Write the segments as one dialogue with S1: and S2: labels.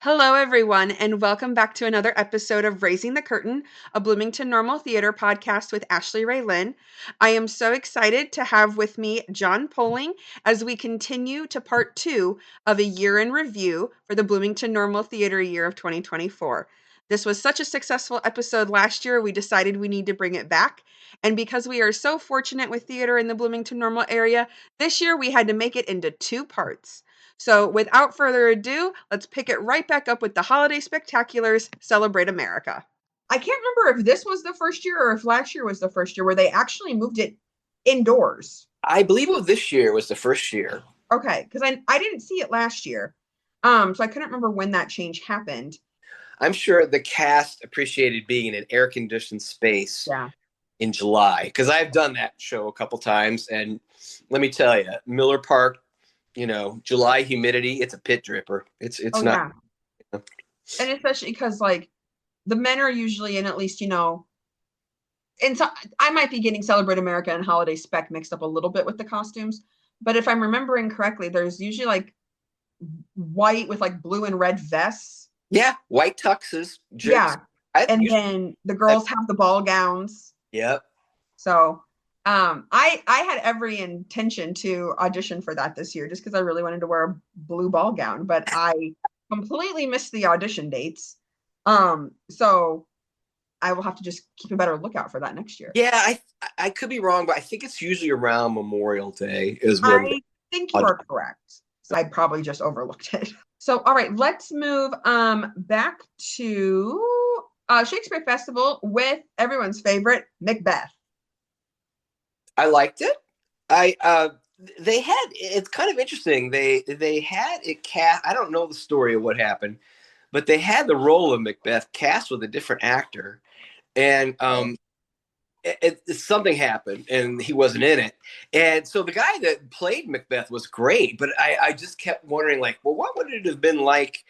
S1: Hello, everyone, and welcome back to another episode of Raising the Curtain, a Bloomington Normal Theater podcast with Ashleigh Lynn. I am so excited to have with me John Poling as we continue to part 2 of a year in review for the Bloomington Normal Theater year of 2024. This was such a successful episode last year, we decided we need to bring it back. And because we are so fortunate with theater in the Bloomington Normal area, this year we had to make it into 2 parts. So without further ado, let's pick it right back up with the Holiday Spectaculars Celebrate America. I can't remember if this was the first year or if last year was the first year where they actually moved it indoors.
S2: I believe this year was the first year.
S1: Okay, because I didn't see it last year. So I couldn't remember when that change happened.
S2: I'm sure the cast appreciated being in an air-conditioned space in July, because I've done that show a couple times, and let me tell you, Miller Park, July humidity, it's a pit dripper. It's not.
S1: Yeah. And especially because like the men are usually in at least, and so I might be getting Celebrate America and Holiday Spec mixed up a little bit with the costumes, but if I'm remembering correctly, there's usually like white with like blue and red vests.
S2: Yeah, white tuxes.
S1: Yeah. Then the girls have the ball gowns.
S2: Yep.
S1: So I had every intention to audition for that this year just because I really wanted to wear a blue ball gown, but I completely missed the audition dates. So I will have to just keep a better lookout for that next year.
S2: Yeah, I could be wrong, but I think it's usually around Memorial Day is when
S1: I think you are correct. So I probably just overlooked it. So all right, let's move back to Shakespeare Festival with everyone's favorite, Macbeth.
S2: I liked it. They had, it's kind of interesting. They had it cast. I don't know the story of what happened, but they had the role of Macbeth cast with a different actor, and something happened, and he wasn't in it. And so the guy that played Macbeth was great, but I just kept wondering, like, well, what would it have been like,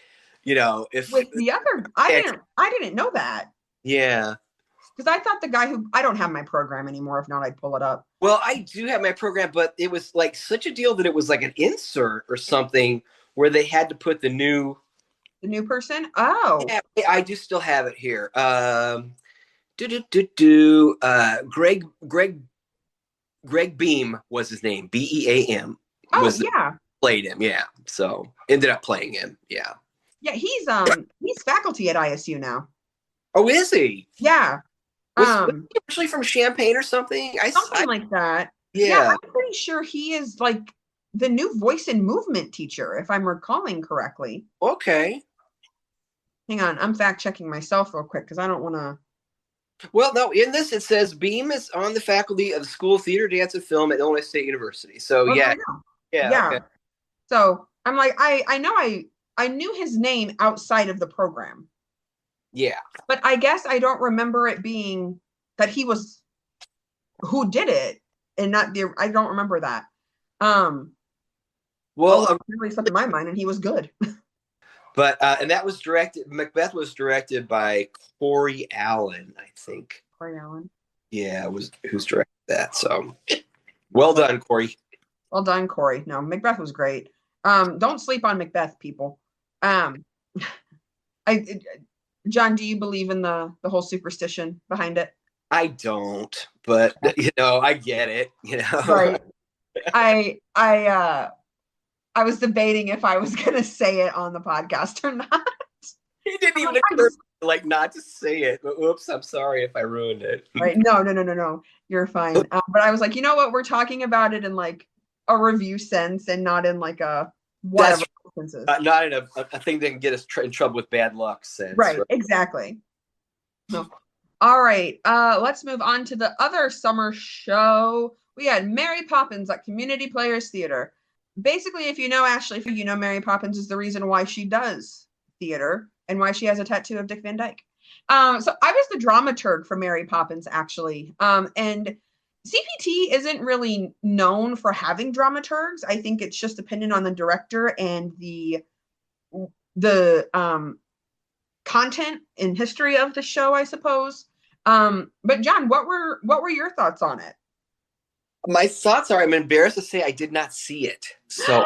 S2: if
S1: with the other? I didn't know that.
S2: Yeah.
S1: Because I thought the guy who, I don't have my program anymore. If not, I'd pull it up.
S2: Well, I do have my program, but it was like such a deal that it was like an insert or something where they had to put the new
S1: person. Oh,
S2: yeah, I do still have it here. Greg Beam was his name. Beam.
S1: Oh, yeah.
S2: Played him. Yeah. So ended up playing him. Yeah.
S1: Yeah, he's faculty at ISU now.
S2: Oh, is he?
S1: Yeah.
S2: Was he actually from Champaign or something?
S1: Something like that.
S2: Yeah.
S1: I'm pretty sure he is like the new voice and movement teacher, if I'm recalling correctly.
S2: Okay.
S1: Hang on, I'm fact checking myself real quick because I don't want to.
S2: Well, no, in this it says Beam is on the faculty of the School of Theater, Dance, and Film at Illinois State University. So yeah.
S1: Okay. So I'm like, I know I knew his name outside of the program.
S2: Yeah.
S1: But I guess I don't remember it being that he was who did it and not the, I don't remember that. Well, really slipped in my mind and he was good.
S2: But and that was directed, Macbeth was directed by Corey Allen, I think.
S1: Corey Allen.
S2: Yeah, who's directed that. So well done, Corey.
S1: Well done, Corey. No, Macbeth was great. Don't sleep on Macbeth, people. John, do you believe in the whole superstition behind it?
S2: I don't, but I get it.
S1: Right. I was debating if I was gonna say it on the podcast or not.
S2: It didn't even occur like not to say it. But oops, I'm sorry if I ruined it.
S1: Right? No. You're fine. But I was like, you know what? We're talking about it in like a review sense and not in like a whatever.
S2: Not in a thing that can get us in trouble with bad luck sense.
S1: Right, exactly. No. All right, let's move on to the other summer show. We had Mary Poppins at Community Players Theater. Basically, if you know Ashleigh, you know Mary Poppins is the reason why she does theater and why she has a tattoo of Dick Van Dyke. So I was the dramaturg for Mary Poppins, actually. And CPT isn't really known for having dramaturgs. I think it's just dependent on the director and the content and history of the show, I suppose. But John, what were your thoughts on it?
S2: My thoughts are, I'm embarrassed to say I did not see it. So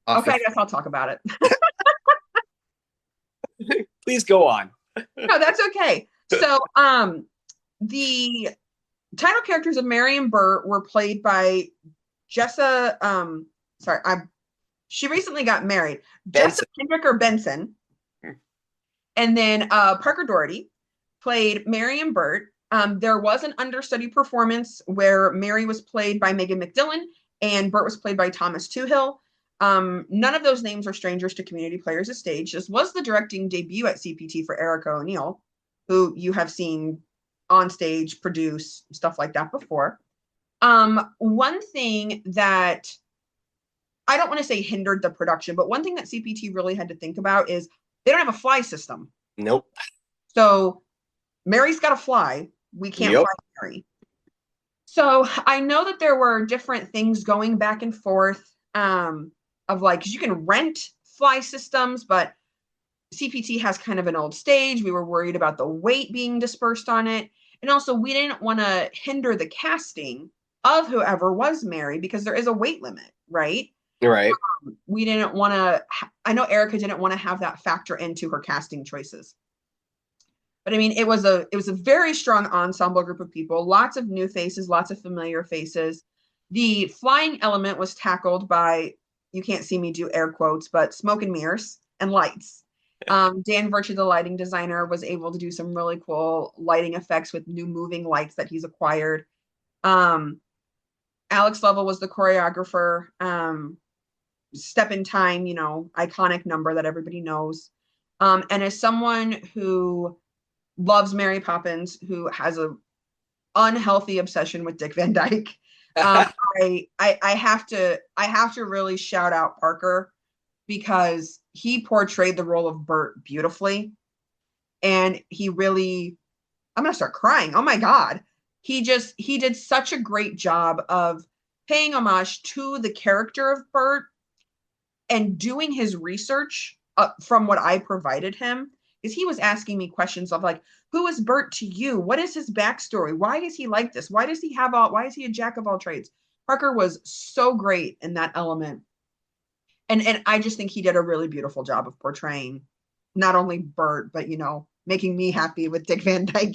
S1: okay, I guess I'll talk about it.
S2: Please go on.
S1: No, that's okay. So, the title characters of Mary and Bert were played by Jessa. Sorry, she recently got married. Jessa
S2: Benson.
S1: Kendrick or Benson, and then Parker Doherty played Mary and Bert. There was an understudy performance where Mary was played by Megan McDillon and Bert was played by Thomas Toohill. None of those names are strangers to community players of stage. This was the directing debut at CPT for Erica O'Neill, who you have seen on stage, produce, stuff like that before. One thing that I don't want to say hindered the production, but one thing that CPT really had to think about is they don't have a fly system.
S2: Nope.
S1: So Mary's got to fly. We can't fly Mary. So I know that there were different things going back and forth of like, because you can rent fly systems, but CPT has kind of an old stage. We were worried about the weight being dispersed on it. And also, we didn't want to hinder the casting of whoever was Mary because there is a weight limit, right?
S2: Right.
S1: We didn't want to, I know Erica didn't want to have that factor into her casting choices. But I mean, it was a very strong ensemble group of people, lots of new faces, lots of familiar faces. The flying element was tackled by, you can't see me do air quotes, but smoke and mirrors and lights. Dan Virtue, the lighting designer, was able to do some really cool lighting effects with new moving lights that he's acquired. Alex Lovell was the choreographer. Step in Time, iconic number that everybody knows. And as someone who loves Mary Poppins, who has a unhealthy obsession with Dick Van Dyke, I have to really shout out Parker because he portrayed the role of Bert beautifully. And he really, I'm going to start crying. Oh my God. He did such a great job of paying homage to the character of Bert and doing his research from what I provided him. Because he was asking me questions of like, who is Bert to you? What is his backstory? Why is he like this? Why is he a jack of all trades? Parker was so great in that element. And I just think he did a really beautiful job of portraying not only Bert, but, making me happy with Dick Van Dyke,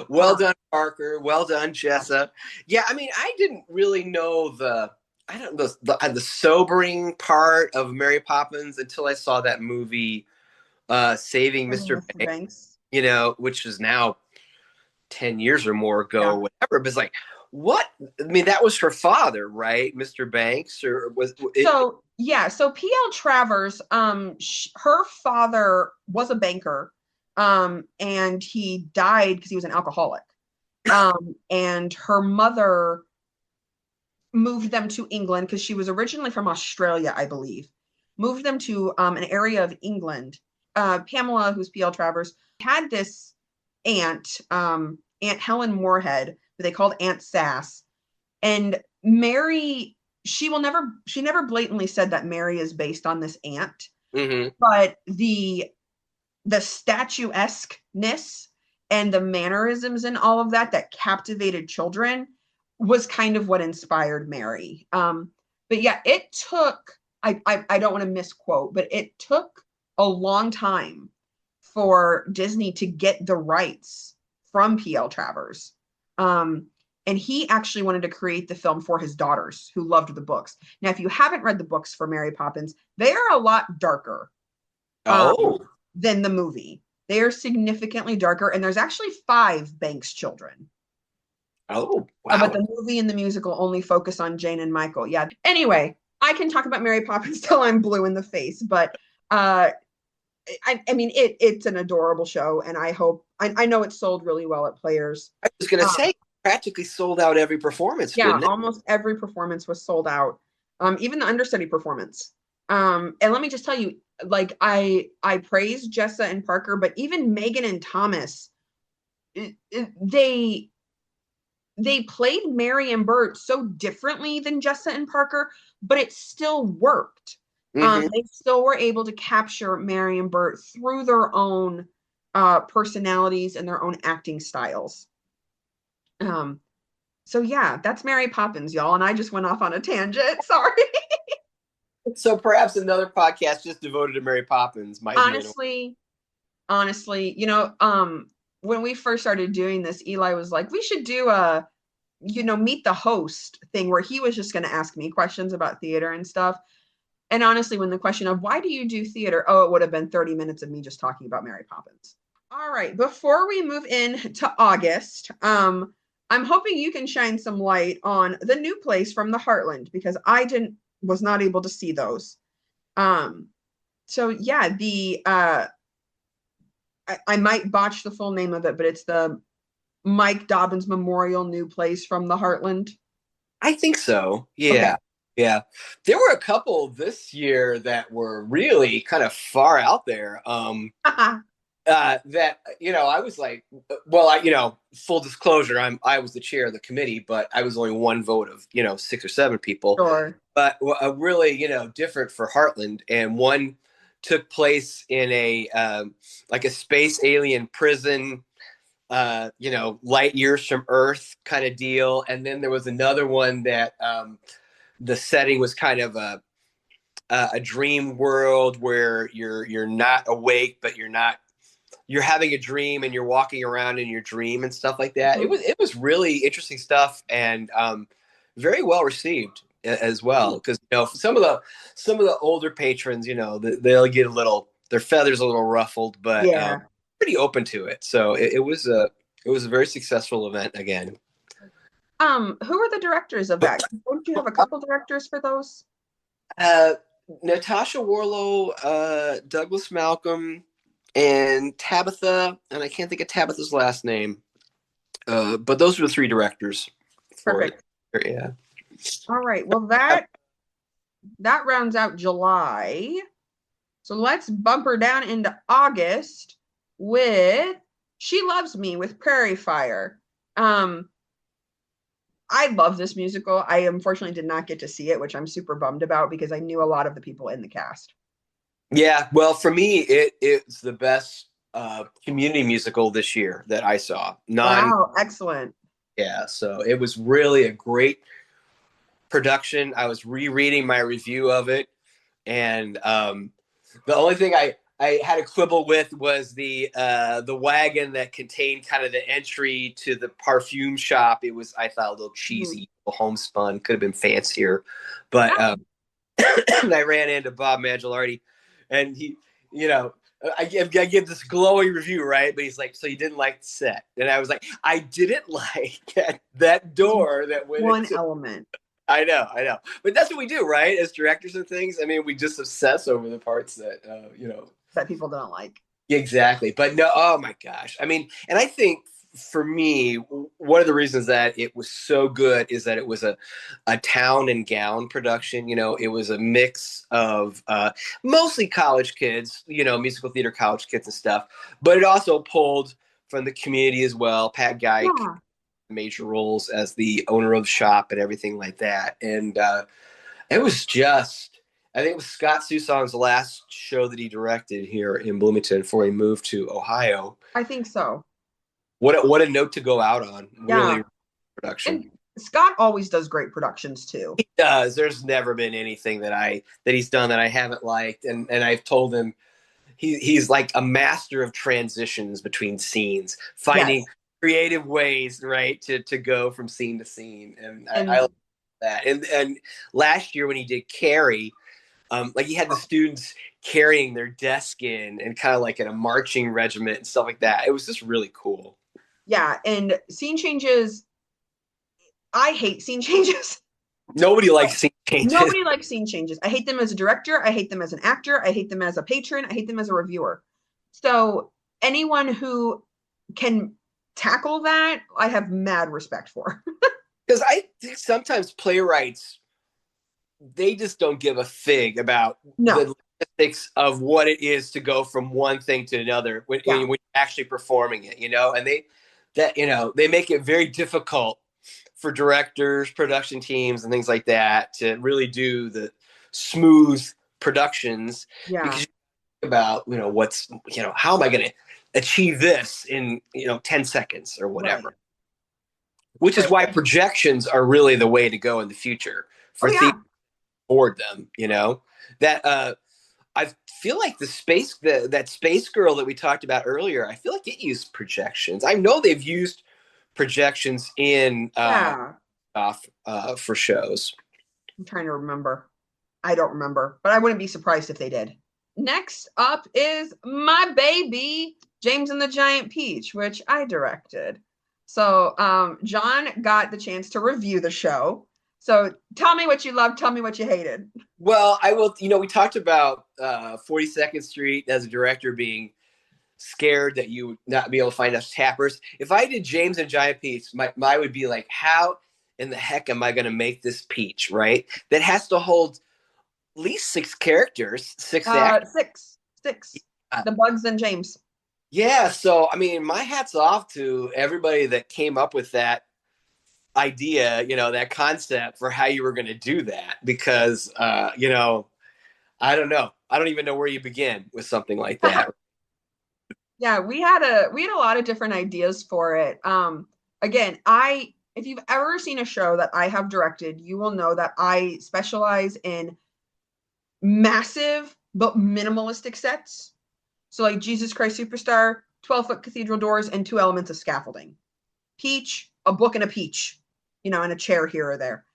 S2: Well done, Parker. Well done, Jessa. Yeah, I mean, I didn't really know the sobering part of Mary Poppins until I saw that movie, Saving Mr. Banks, which is now 10 years or more ago, or whatever. But it's like, what? I mean, that was her father, right? Mr. Banks, or was it?
S1: So P.L. Travers, her father was a banker, and he died because he was an alcoholic. And her mother moved them to England because she was originally from Australia, I believe. Moved them to an area of England. Pamela, who's P.L. Travers, had this aunt, Aunt Helen Moorhead, who they called Aunt Sass. And Mary, she never blatantly said that Mary is based on this aunt, but the statuesqueness and the mannerisms and all of that captivated children was kind of what inspired Mary. But yeah, it took, I don't want to misquote, but it took a long time for Disney to get the rights from P.L. Travers. And he actually wanted to create the film for his daughters who loved the books. Now, if you haven't read the books for Mary Poppins, they are a lot darker than the movie. They are significantly darker. And there's actually 5 Banks children.
S2: Oh, wow.
S1: But the movie and the musical only focus on Jane and Michael. Yeah. Anyway, I can talk about Mary Poppins till I'm blue in the face, but I mean, it's an adorable show, and I know it sold really well at Players.
S2: I was going to say, practically sold out every performance.
S1: Yeah, almost every performance was sold out, even the understudy performance. And let me just tell you, like, I praise Jessa and Parker, but even Megan and Thomas, they played Mary and Bert so differently than Jessa and Parker, but it still worked. They still were able to capture Mary and Bert through their own personalities and their own acting styles. So yeah, that's Mary Poppins, y'all. And I just went off on a tangent. Sorry.
S2: So perhaps another podcast just devoted to Mary Poppins might be
S1: Honestly, when we first started doing this, Eli was like, we should do a, meet the host thing where he was just going to ask me questions about theater and stuff. And honestly, when the question of why do you do theater? Oh, it would have been 30 minutes of me just talking about Mary Poppins. All right. Before we move in to August, I'm hoping you can shine some light on the new plays from the Heartland because was not able to see those. So yeah, I might botch the full name of it, but it's the Mike Dobbins Memorial New Plays from the Heartland.
S2: I think so. Yeah.
S1: Okay.
S2: Yeah. There were a couple this year that were really kind of far out there. That, I was like, well, full disclosure, I was the chair of the committee, but I was only one vote of, 6 or 7 people.
S1: Sure.
S2: But really, different for Heartland. And one took place in like a space alien prison, light years from Earth kind of deal. And then there was another one that the setting was kind of a dream world where you're not awake, but you're having a dream and you're walking around in your dream and stuff like that. It was really interesting stuff and very well received as well, because some of the older patrons, they'll get their feathers a little ruffled, but pretty open to it. So it was a very successful event again.
S1: Who are the directors of that? Don't you have a couple directors for those?
S2: Natasha Warlow, Douglas Malcolm, and Tabitha, and I can't think of Tabitha's last name. But those are the 3 directors.
S1: Perfect.
S2: Yeah.
S1: All right. Well, that rounds out July. So let's bumper down into August with She Loves Me with Prairie Fire. I love this musical. I unfortunately did not get to see it, which I'm super bummed about because I knew a lot of the people in the cast.
S2: Yeah, well, for me, it's the best community musical this year that I saw.
S1: Wow, excellent.
S2: Yeah, so it was really a great production. I was rereading my review of it, and the only thing I had a quibble with was the wagon that contained kind of the entry to the perfume shop. It was, I thought, a little cheesy, homespun. Could have been fancier, but and I ran into Bob Mangialardi, and he, I give this glowing review, right? But he's like, so you didn't like the set? And I was like, I didn't like that door that went
S1: one element.
S2: I know. But that's what we do, right? As directors and things. I mean, we just obsess over the parts that,
S1: that people don't like.
S2: Exactly. But no, oh my gosh. I mean, and I think for me, one of the reasons that it was so good is that it was a town and gown production. It was a mix of mostly college kids, musical theater college kids and stuff. But it also pulled from the community as well. Pat Geik. Yeah. Major roles as the owner of the shop and everything like that. And it was just, I think it was Scott Suson's last show that he directed here in Bloomington before he moved to Ohio.
S1: I think so.
S2: What a note to go out on. Yeah. Really production.
S1: And Scott always does great productions too.
S2: He does. There's never been anything that he's done that I haven't liked. And I've told him he's like a master of transitions between scenes, finding creative ways, right, to go from scene to scene, and I love that. And last year when he did Carrie, like he had the students carrying their desk in and kind of like in a marching regiment and stuff like that. It was just really cool.
S1: Yeah, and scene changes. I hate scene changes.
S2: Nobody likes scene changes.
S1: Nobody likes scene changes. I hate them as a director. I hate them as an actor. I hate them as a patron. I hate them as a reviewer. So anyone who can tackle that, I have mad respect for.
S2: Because I think sometimes playwrights, they just don't give a fig about the logistics of what it is to go from one thing to another when you're actually performing it, and they make it very difficult for directors, production teams, and things like that to really do the smooth productions. Yeah. Because you think about, what's, how am I going to achieve this in 10 seconds or whatever, right. Which is why projections are really the way to go in the future for theater to afford them. That I feel like that space girl that we talked about earlier, I feel like it used projections. I know they've used projections in for shows.
S1: I'm trying to remember. I don't remember, but I wouldn't be surprised if they did. Next up is my baby, James and the Giant Peach, which I directed. So John got the chance to review the show. So tell me what you loved, tell me what you hated.
S2: Well, I will, we talked about 42nd Street as a director being scared that you would not be able to find us tappers. If I did James and Giant Peach, my would be like, how in the heck am I going to make this peach, right? That has to hold at least 6 characters, 6 actors.
S1: Six. The Bugs and James.
S2: Yeah, so I mean, my hat's off to everybody that came up with that idea, that concept for how you were going to do that, because I don't know. I don't even know where you begin with something like that.
S1: Yeah, we had a lot of different ideas for it. Again, if you've ever seen a show that I have directed, you will know that I specialize in massive but minimalistic sets. So like Jesus Christ Superstar, 12-foot cathedral doors, and 2 elements of scaffolding. Peach, a book and a peach, and a chair here or there.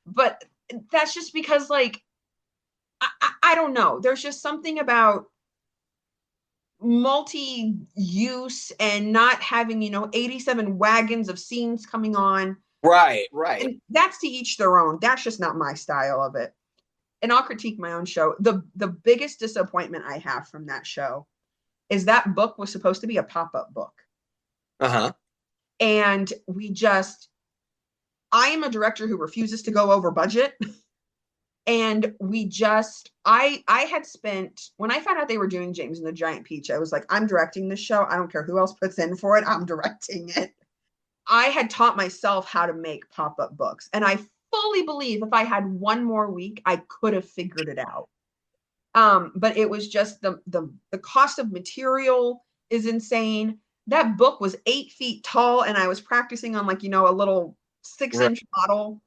S1: But that's just because, like, I don't know. There's just something about multi-use and not having, 87 wagons of scenes coming on.
S2: Right.
S1: And that's to each their own. That's just not my style of it. And I'll critique my own show. The biggest disappointment I have from that show is that book was supposed to be a pop-up book. And I am a director who refuses to go over budget. And I had spent, when I found out they were doing James and the Giant Peach, I was like, I'm directing this show. I don't care who else puts in for it. I'm directing it. I had taught myself how to make pop-up books. And I fully believe if I had one more week, I could have figured it out. But it was just the cost of material is insane. That book was 8 feet tall, and I was practicing on a little 6-inch model.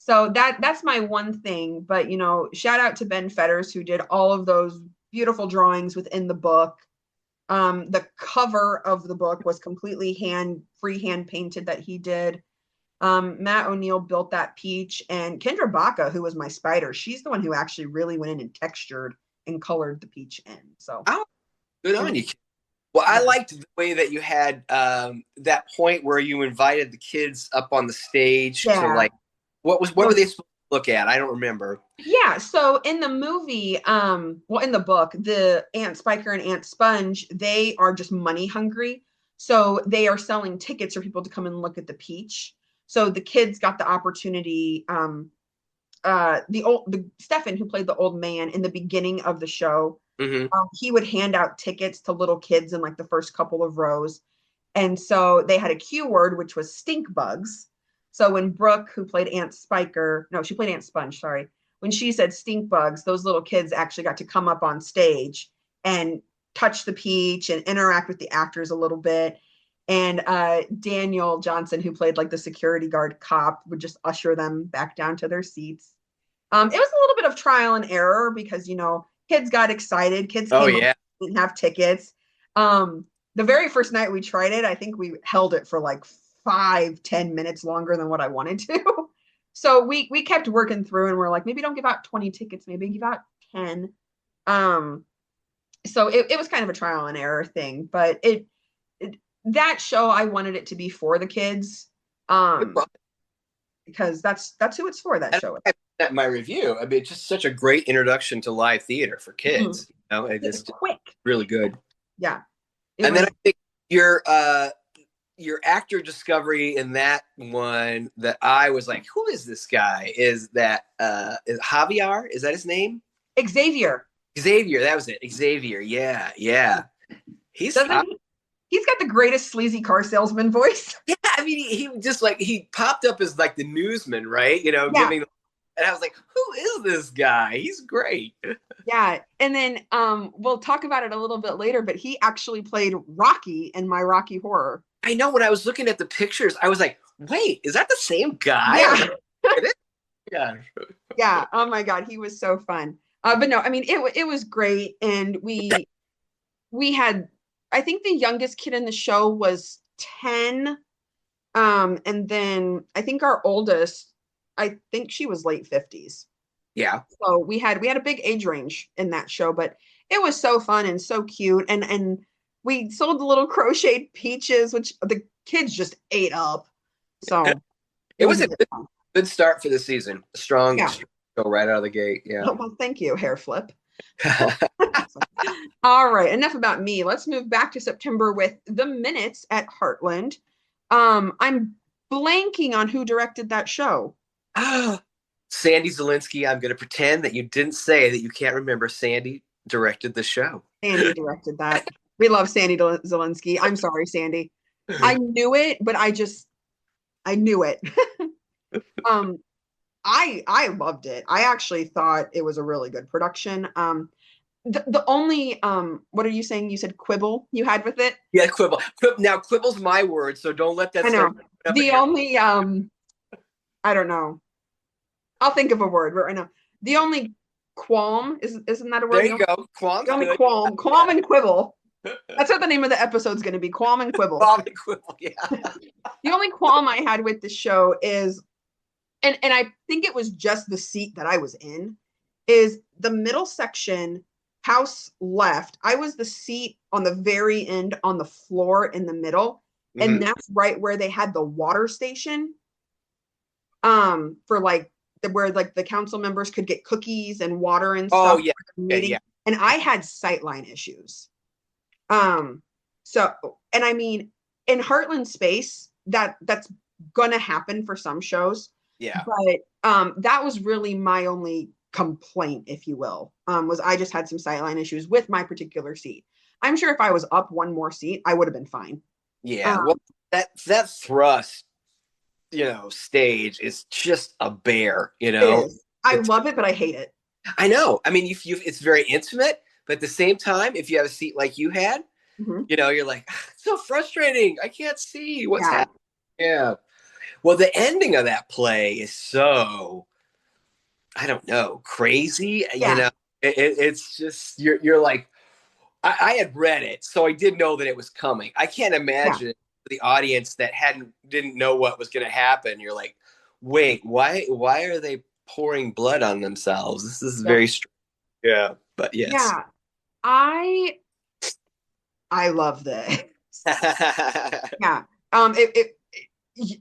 S1: So that's my one thing. But shout out to Ben Fetters, who did all of those beautiful drawings within the book. The cover of the book was completely freehand painted that he did. Matt O'Neill built that peach, and Kendra Baca, who was my spider, she's the one who actually really went in and textured and colored the peach in. So
S2: good on you. Well, I liked the way that you had that point where you invited the kids up on the stage to what were they supposed to look at? I don't remember.
S1: Yeah, so in the movie, in the book, the Aunt Spiker and Aunt Sponge, they are just money hungry. So they are selling tickets for people to come and look at the peach. So the kids got the opportunity. The Stefan, who played the old man in the beginning of the show, he would hand out tickets to little kids in the first couple of rows. And so they had a cue word, which was stink bugs. So when Brooke, who played Aunt Spiker, no, she played Aunt Sponge, sorry. When she said stink bugs, those little kids actually got to come up on stage and touch the peach and interact with the actors a little bit. And Daniel Johnson, who played the security guard cop, would just usher them back down to their seats. It was a little bit of trial and error because, kids got excited. Kids came up, didn't have tickets. The very first night we tried it, I think we held it for 5-10 minutes longer than what I wanted to. So we kept working through, and we're like, maybe don't give out 20 tickets, maybe give out 10. So it was kind of a trial and error thing, but that show, I wanted it to be for the kids, because that's who it's for. That show.
S2: At my review, I mean, it's just such a great introduction to live theater for kids. It just
S1: quick,
S2: really good.
S1: Yeah,
S2: and then I think your actor discovery in that one that I was like, who is this guy? Is is Javier? Is that his name?
S1: Xavier.
S2: That was it. Xavier. Yeah. He's
S1: got the greatest sleazy car salesman voice.
S2: Yeah, I mean, he just he popped up as the newsman, right? Giving. And I was like, who is this guy? He's great.
S1: Yeah. And then we'll talk about it a little bit later, but he actually played Rocky in My Rocky Horror.
S2: I know, when I was looking at the pictures, I was like, wait, is that the same guy?
S1: Yeah.
S2: Yeah.
S1: Yeah. Oh my God. He was so fun. But no, I mean it was great, and we had, I think the youngest kid in the show was 10. And then I think our oldest, I think she was late 50s.
S2: Yeah.
S1: So we had a big age range in that show, but it was so fun and so cute. And we sold the little crocheted peaches, which the kids just ate up. So
S2: It
S1: it
S2: was
S1: was a
S2: a
S1: good
S2: good,
S1: fun.
S2: good start for the season. Strong
S1: Yeah.
S2: go right out of the gate. Yeah.
S1: Oh, well, thank you, hair flip. All right, enough about me. Let's move back to September with the minutes at Heartland. I'm blanking on who directed that show.
S2: Sandy Zielinski, I'm going to pretend that you didn't say that you can't remember. Sandy directed the show.
S1: Sandy directed that. We love Sandy Zielinski. I'm sorry, Sandy. I knew it, but I knew it. Um, I loved it. I actually thought it was a really good production. The only what are you saying? You said quibble you had with it?
S2: Yeah, quibble. Now quibble's my word, so don't let that
S1: I know.
S2: start up in
S1: The
S2: your.
S1: only I don't know. I'll think of a word right now. The only qualm isn't that a word?
S2: There you go.
S1: The
S2: Qualm's
S1: only
S2: good.
S1: qualm and quibble. That's what the name of the episode's going to be, Qualm and Quibble.
S2: Qualm and quibble, yeah.
S1: The only qualm I had with the show is, and I think it was just the seat that I was in, is the middle section, house left. I was the seat on the very end on the floor in the middle, and that's right where they had the water station. For like where like the council members could get cookies and water and stuff.
S2: Oh yeah.
S1: For the meeting.
S2: Yeah.
S1: And I had sightline issues. So, and I mean, in Heartland space, that's gonna happen for some shows.
S2: Yeah.
S1: But that was really my only complaint, if you will. Was I just had some sightline issues with my particular seat. I'm sure if I was up one more seat, I would have been fine.
S2: Yeah. Well, that thrust, stage is just a bear.
S1: It is. I love it, but I hate it.
S2: I know. I mean, it's very intimate, but at the same time, if you have a seat like you had, you're like, it's so frustrating. I can't see what's happening. Yeah. Well, the ending of that play is so, I don't know, crazy.
S1: Yeah.
S2: It's just, you're like, I had read it, so I did know that it was coming. I can't imagine the audience that didn't know what was going to happen. You're like, wait, why are they pouring blood on themselves? This is very strange. Yeah, but yes.
S1: Yeah. I love this. Yeah.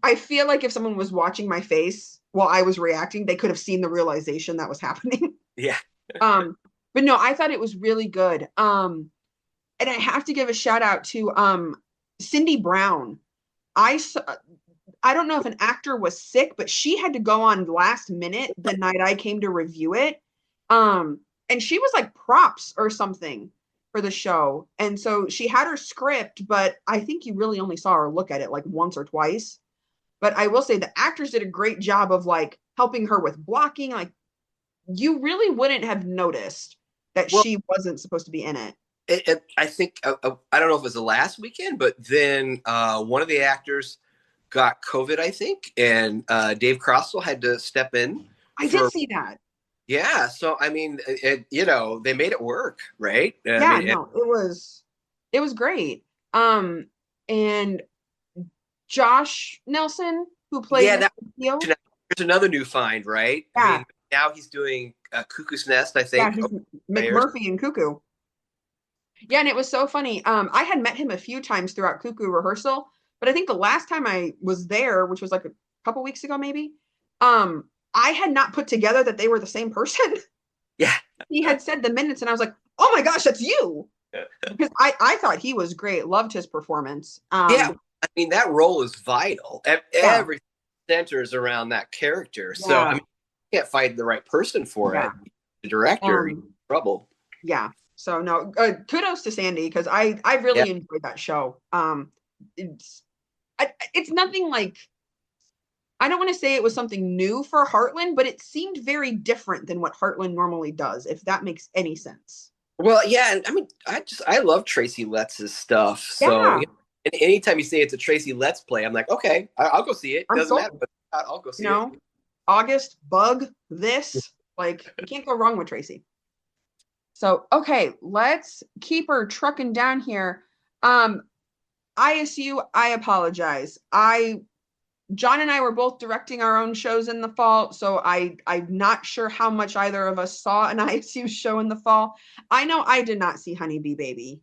S1: I feel like if someone was watching my face while I was reacting, they could have seen the realization that was happening.
S2: Yeah.
S1: But no, I thought it was really good. And I have to give a shout out to Cindy Brown. I don't know if an actor was sick, but she had to go on last minute the night I came to review it. And she was like props or something for the show. And so she had her script, but I think you really only saw her look at it like once or twice. But I will say the actors did a great job of like helping her with blocking. Like you really wouldn't have noticed that she wasn't supposed to be in it.
S2: I think, I don't know if it was the last weekend, but then one of the actors got COVID, I think, and Dave Crossell had to step in.
S1: I did see that.
S2: Yeah, so I mean, they made it work, right?
S1: It was great. And Josh Nelson, who played
S2: there's another new find, right?
S1: Yeah.
S2: I mean, now he's doing Cuckoo's Nest, I think.
S1: Yeah, he's McMurphy and Cuckoo. Yeah, and it was so funny. I had met him a few times throughout Cuckoo rehearsal, but I think the last time I was there, which was like a couple weeks ago, maybe, I had not put together that they were the same person.
S2: Yeah.
S1: He had said the minutes, and I was like, oh my gosh, that's you. Because I thought he was great. Loved his performance.
S2: Yeah, I mean, that role is vital. Everything centers around that character. Yeah. So, I mean, you can't find the right person for it. The director, you're in trouble.
S1: Yeah. So, no, kudos to Sandy, because I really enjoyed that show. It's nothing like, I don't want to say it was something new for Heartland, but it seemed very different than what Heartland normally does, if that makes any sense.
S2: Well, yeah, and I mean, I love Tracy Letts' stuff. So, and anytime you say it's a Tracy Letts play, I'm like, okay, I'll go see it. Doesn't matter, but I'll go see it.
S1: August, Bug, this, like, you can't go wrong with Tracy. So, okay, let's keep her trucking down here. ISU, I apologize. John and I were both directing our own shows in the fall, so I'm not sure how much either of us saw an ISU show in the fall. I know I did not see Honeybee Baby.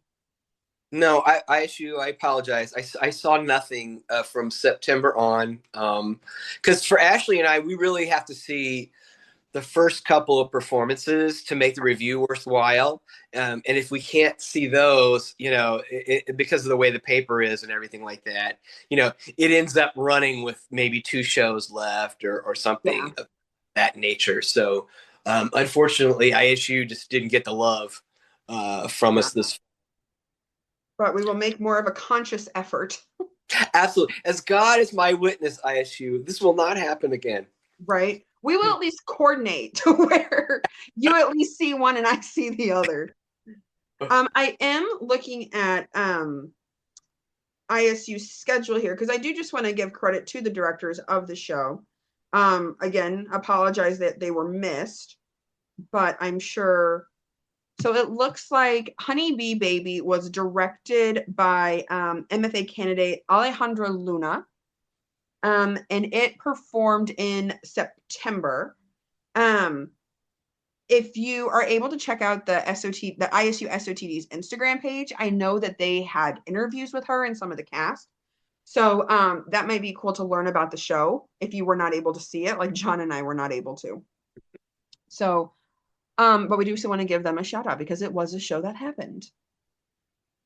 S2: No, I apologize. I saw nothing from September on. Because for Ashleigh and I, we really have to see the first couple of performances to make the review worthwhile. And if we can't see those, because of the way the paper is and everything like that, it ends up running with maybe 2 shows left or something of that nature. So unfortunately, ISU just didn't get the love from us this.
S1: But we will make more of a conscious effort.
S2: Absolutely. As God is my witness, ISU, this will not happen again.
S1: Right? We will at least coordinate to where you at least see one and I see the other. I am looking at ISU's schedule here because I do just want to give credit to the directors of the show. Again, apologize that they were missed, but I'm sure. So it looks like Honeybee Baby was directed by MFA candidate Alejandra Luna. And it performed in September. If you are able to check out the ISU SOTD's Instagram page, I know that they had interviews with her and some of the cast. So that might be cool to learn about the show if you were not able to see it, like John and I were not able to. So, but we do still want to give them a shout out because it was a show that happened.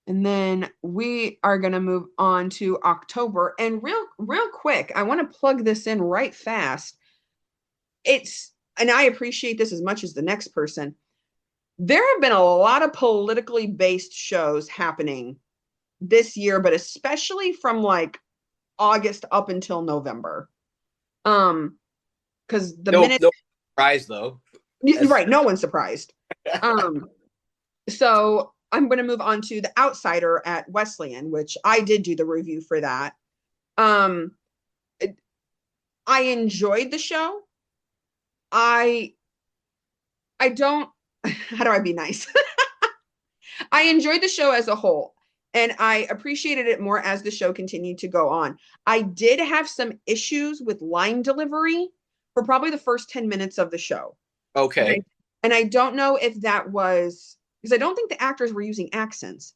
S1: And then we are going to move on to October. And real quick, I want to plug this in right fast. And I appreciate this as much as the next person. There have been a lot of politically based shows happening this year, but especially from like August up until November. Because
S2: no surprise though.
S1: Right, no one's surprised. So I'm going to move on to The Outsider at Wesleyan, which I did do the review for that. I enjoyed the show. I don't, how do I be nice? I enjoyed the show as a whole, and I appreciated it more as the show continued to go on. I did have some issues with line delivery for probably the first 10 minutes of the show.
S2: Okay.
S1: And I don't know if that was, because I don't think the actors were using accents.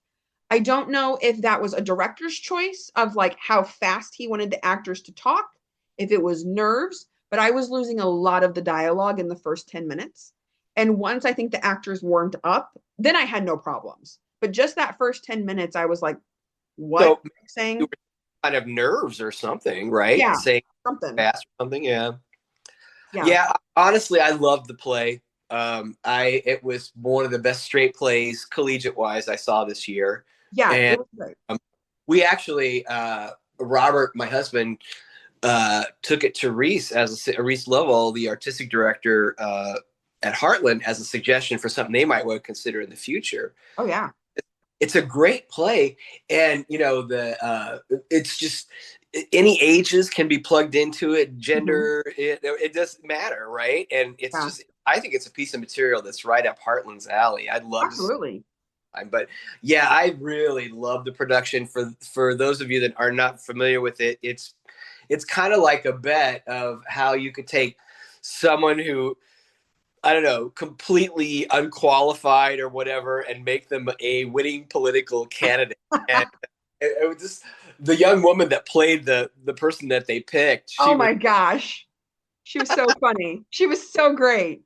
S1: I don't know if that was a director's choice of like how fast he wanted the actors to talk, if it was nerves, but I was losing a lot of the dialogue in the first 10 minutes. And once I think the actors warmed up, then I had no problems. But just that first 10 minutes, I was like, what?
S2: So,
S1: saying?
S2: Kind of nerves or something, right?
S1: Yeah,
S2: saying
S1: something
S2: fast or something, yeah.
S1: Yeah.
S2: Honestly, I loved the play. It was one of the best straight plays, collegiate wise, I saw this year.
S1: Yeah,
S2: and
S1: it was great.
S2: We actually, Robert, my husband, took it to Reese Reese Lovell, the artistic director at Heartland, as a suggestion for something they might want to consider in the future.
S1: Oh yeah,
S2: it's a great play, and it's just any ages can be plugged into it. Gender, it doesn't matter, right? And it's just, I think it's a piece of material that's right up Heartland's alley. I'd love
S1: absolutely.
S2: But yeah, I really love the production. For those of you that are not familiar with it, it's kind of like a bet of how you could take someone who, I don't know, completely unqualified or whatever, and make them a winning political candidate. And it was just the young woman that played the person that they picked.
S1: Oh my gosh, she was so funny. She was so great.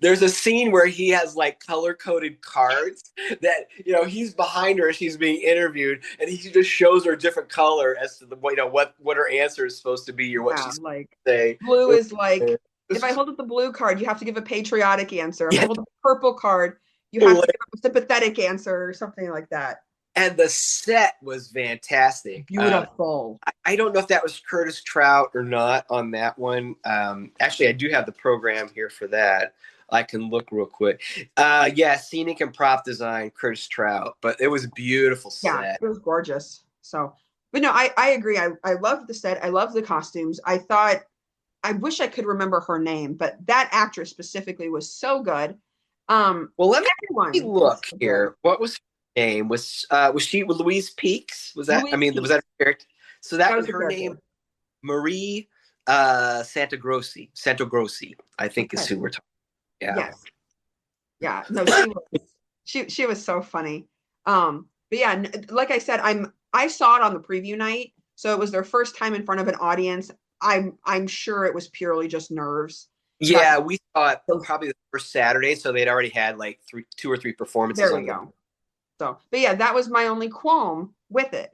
S2: There's a scene where he has like color-coded cards that, he's behind her as she's being interviewed, and he just shows her a different color as to the what her answer is supposed to be or what she's like. Say.
S1: Blue is like, if I hold up the blue card, you have to give a patriotic answer. If I hold up the purple card, you have to give a sympathetic answer or something like that.
S2: And the set was fantastic.
S1: Beautiful.
S2: I don't know if that was Curtis Trout or not on that one. Actually, I do have the program here for that. I can look real quick. Scenic and prop design, Curtis Trout. But it was a beautiful set.
S1: Yeah, it was gorgeous. So, but no, I agree. I loved the set. I loved the costumes. I wish I could remember her name, but that actress specifically was so good.
S2: Well, let me look here. What was her name? Was she Louise Peaks? Was that?
S1: Louise
S2: I mean,
S1: Peaks.
S2: was that her character? So that was her
S1: character.
S2: name, Marie Santagrossi, I think is who we're talking. Yeah.
S1: Yes. Yeah. No, she was so funny. But yeah, like I said, I saw it on the preview night, so it was their first time in front of an audience. I'm sure it was purely just nerves.
S2: Yeah, we saw it probably the first Saturday, so they'd already had like 2 or 3 performances.
S1: There we go. So, but yeah, that was my only qualm with it.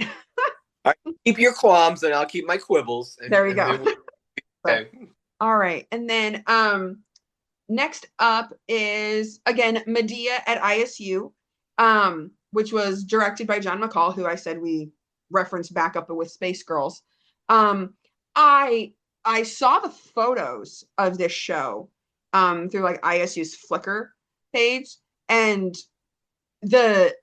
S2: All right, keep your qualms, and I'll keep my quibbles.
S1: There we go. Okay. All right, and then next up is again Medea at ISU, which was directed by John McCall, who I said we referenced back up with Space Girls. I saw the photos of this show through like ISU's Flickr page, and the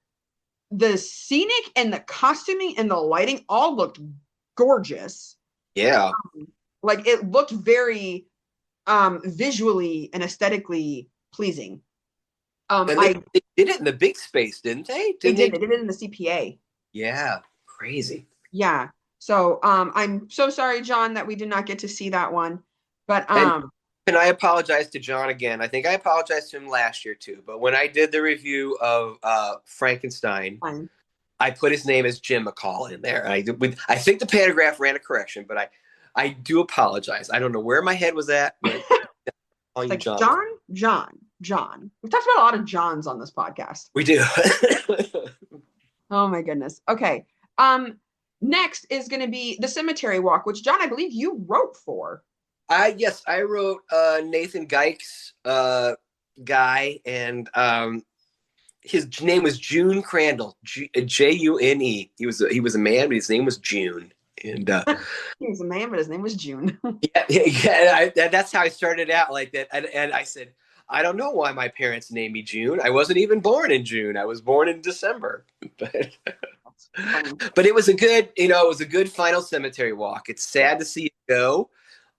S1: scenic and the costuming and the lighting all looked gorgeous.
S2: Yeah.
S1: Like it looked very visually and aesthetically pleasing.
S2: And they did it in the big space, didn't they?
S1: They did it in the CPA.
S2: Yeah, crazy.
S1: Yeah. So I'm so sorry, John, that we did not get to see that one. But
S2: and I apologize to John again. I think I apologized to him last year too. But when I did the review of Frankenstein, I put his name as Jim McCall in there. I think the paragraph ran a correction, but I do apologize. I don't know where my head was at.
S1: Like John. We've talked about a lot of Johns on this podcast.
S2: We do.
S1: Oh my goodness. Okay. Next is going to be the Cemetery Walk, which John, I believe you wrote for.
S2: Yes, I wrote Nathan Geik's guy, and his name was June Crandall, June. He was a man, but his name was June. And
S1: he was a man, but his name was June.
S2: yeah. That's how I started out like that. And I said, I don't know why my parents named me June. I wasn't even born in June. I was born in December. But it was a good final cemetery walk. It's sad to see it go.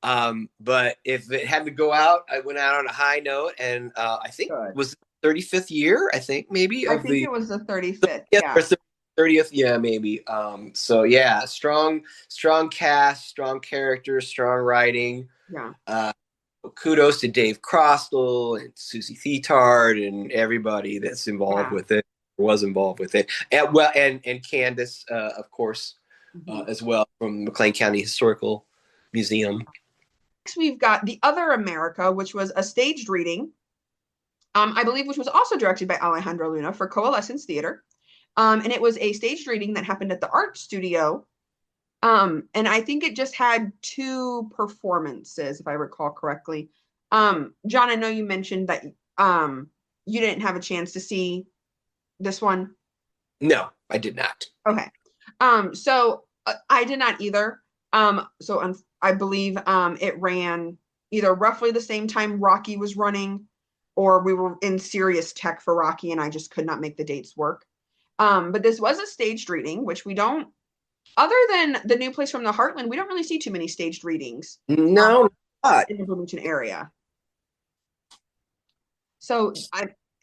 S2: But if it had to go out, I went out on a high note, and I think it was the 35th year. I think maybe
S1: I think it was the 35th. Yeah.
S2: 30th, yeah, maybe. So yeah, strong cast, strong characters, strong writing.
S1: Yeah.
S2: Kudos to Dave Crostle and Susie Thetard and everybody that's involved with it, was involved with it, and Candace, of course, as well, from McLean County Historical Museum.
S1: Next, we've got The Other America, which was a staged reading, I believe, which was also directed by Alejandro Luna for Coalescence Theater. And it was a staged reading that happened at the Art Studio. And I think it just had 2 performances, if I recall correctly. John, I know you mentioned that you didn't have a chance to see this one.
S2: No, I did not.
S1: Okay. So I did not either. So I believe it ran either roughly the same time Rocky was running, or we were in serious tech for Rocky and I just could not make the dates work. But this was a staged reading, which we don't, other than The New Place from the Heartland, we don't really see too many staged readings.
S2: No, not
S1: in the Bloomington area. So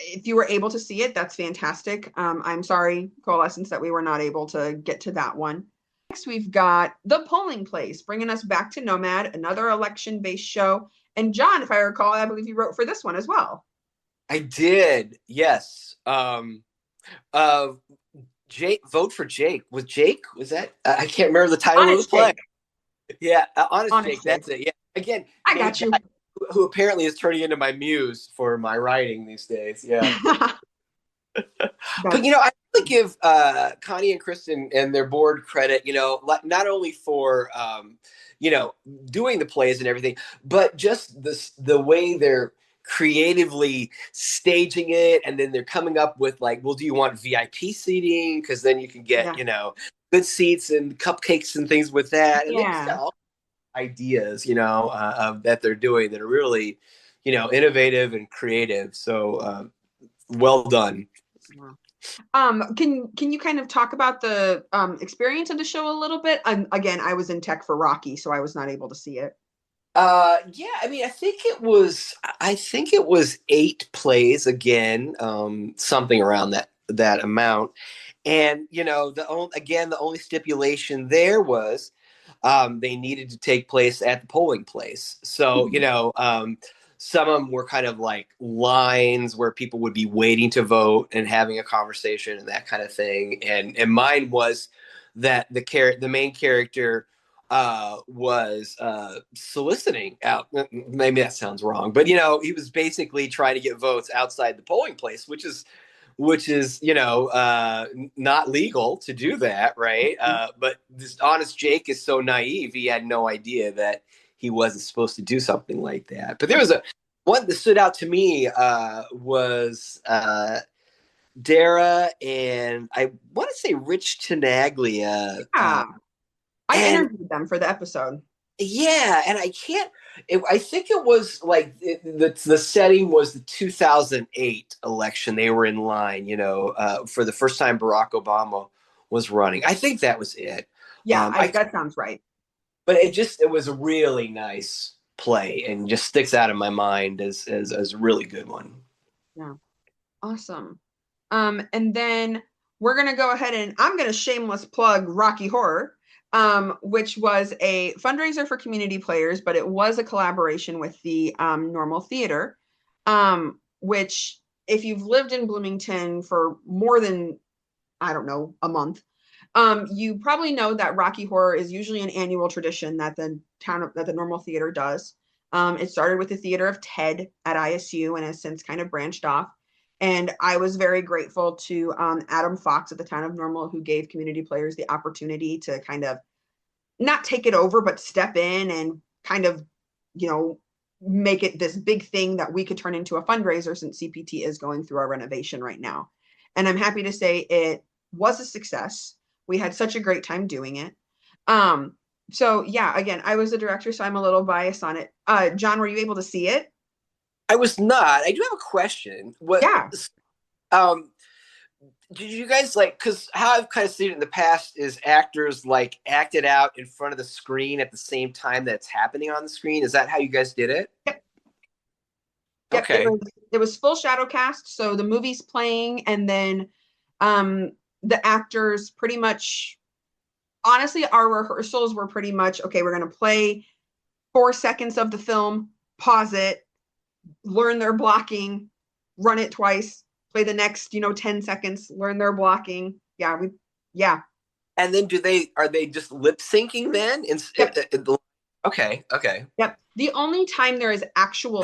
S1: if you were able to see it, that's fantastic. I'm sorry, Coalescence, that we were not able to get to that one. Next, we've got The Polling Place, bringing us back to Nomad, another election-based show. And John, if I recall, I believe you wrote for this one as well.
S2: I did, yes. Jake, vote for Jake. Was that? I can't remember the title of the play. Yeah, Honest Jake. That's it. Yeah. again,
S1: I got you.
S2: Who apparently is turning into my muse for my writing these days. Yeah. But, I really give Connie and Kristen and their board credit, not only for, doing the plays and everything, but just the way they're creatively staging it. And then they're coming up with like, well, do you want VIP seating? Because then you can get, good seats and cupcakes and things with that. And all ideas, that they're doing that are really, innovative and creative. So well done.
S1: Can you kind of talk about the experience of the show a little bit? Again, I was in tech for Rocky, so I was not able to see it.
S2: Yeah, I mean, I think it was 8 plays again, something around that amount. And the only stipulation there was they needed to take place at the polling place. So some of them were kind of like lines where people would be waiting to vote and having a conversation and that kind of thing. And mine was that the main character was soliciting out. Maybe that sounds wrong, but he was basically trying to get votes outside the polling place, which is not legal to do that, right? But this honest Jake is so naive; he had no idea that he wasn't supposed to do something like that. But there was a one that stood out to me was Dara, and I want to say Rich Tenaglia.
S1: Yeah. I
S2: And
S1: interviewed them for the episode.
S2: yeah, and I think it was like the setting was the 2008 election. They were in line, for the first time Barack Obama was running. I think that was it.
S1: Yeah, that sounds right.
S2: But it was a really nice play and just sticks out in my mind as a really good one.
S1: Yeah. Awesome. And then we're gonna go ahead and I'm gonna shameless plug Rocky Horror, which was a fundraiser for community players, but it was a collaboration with the Normal Theater, which if you've lived in Bloomington for more than, I don't know, a month, you probably know that Rocky Horror is usually an annual tradition that the Normal Theater does. It started with the Theater of Ted at ISU and has since kind of branched off. And I was very grateful to Adam Fox at the Town of Normal, who gave community players the opportunity to kind of not take it over, but step in and kind of, make it this big thing that we could turn into a fundraiser, since CPT is going through a renovation right now. And I'm happy to say it was a success. We had such a great time doing it. So yeah, again, I was the director, so I'm a little biased on it. John, were you able to see it?
S2: I was not. I do have a question.
S1: Yeah.
S2: Um, did you guys because how I've kind of seen it in the past is actors like acted out in front of the screen at the same time that's happening on the screen? Is that how you guys did it?
S1: Yep. Yep.
S2: Okay.
S1: It was full shadow cast. So the movie's playing, and then the actors pretty much, honestly, our rehearsals were pretty much, okay, we're going to play 4 seconds of the film, pause it, learn their blocking, run it twice, play the next, 10 seconds, learn their blocking. Yeah.
S2: And then are they just lip syncing then?
S1: Yep.
S2: Okay.
S1: Yep. The only time there is actual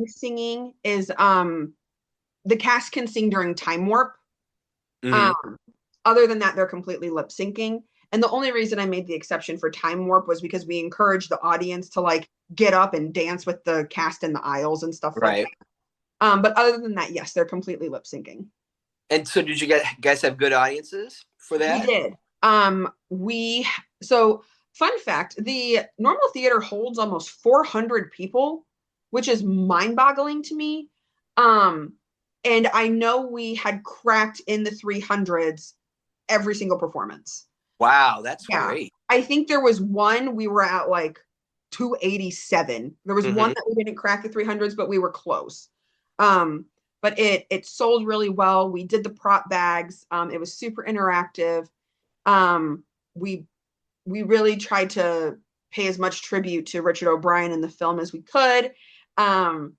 S1: singing is the cast can sing during time warp.
S2: Mm-hmm.
S1: Other than that, they're completely lip syncing. And the only reason I made the exception for time warp was because we encouraged the audience to like get up and dance with the cast in the aisles and stuff like that. But other than that, yes, they're completely lip syncing.
S2: And so did you guys have good audiences for that?
S1: We did. So fun fact, the Normal Theater holds almost 400 people, which is mind-boggling to me. And I know we had cracked in the 300s every single performance.
S2: Wow, that's great.
S1: I think there was one we were at like 287. There was one that we didn't crack the 300s, but we were close. But it sold really well. We did the prop bags. It was super interactive. We really tried to pay as much tribute to Richard O'Brien in the film as we could. And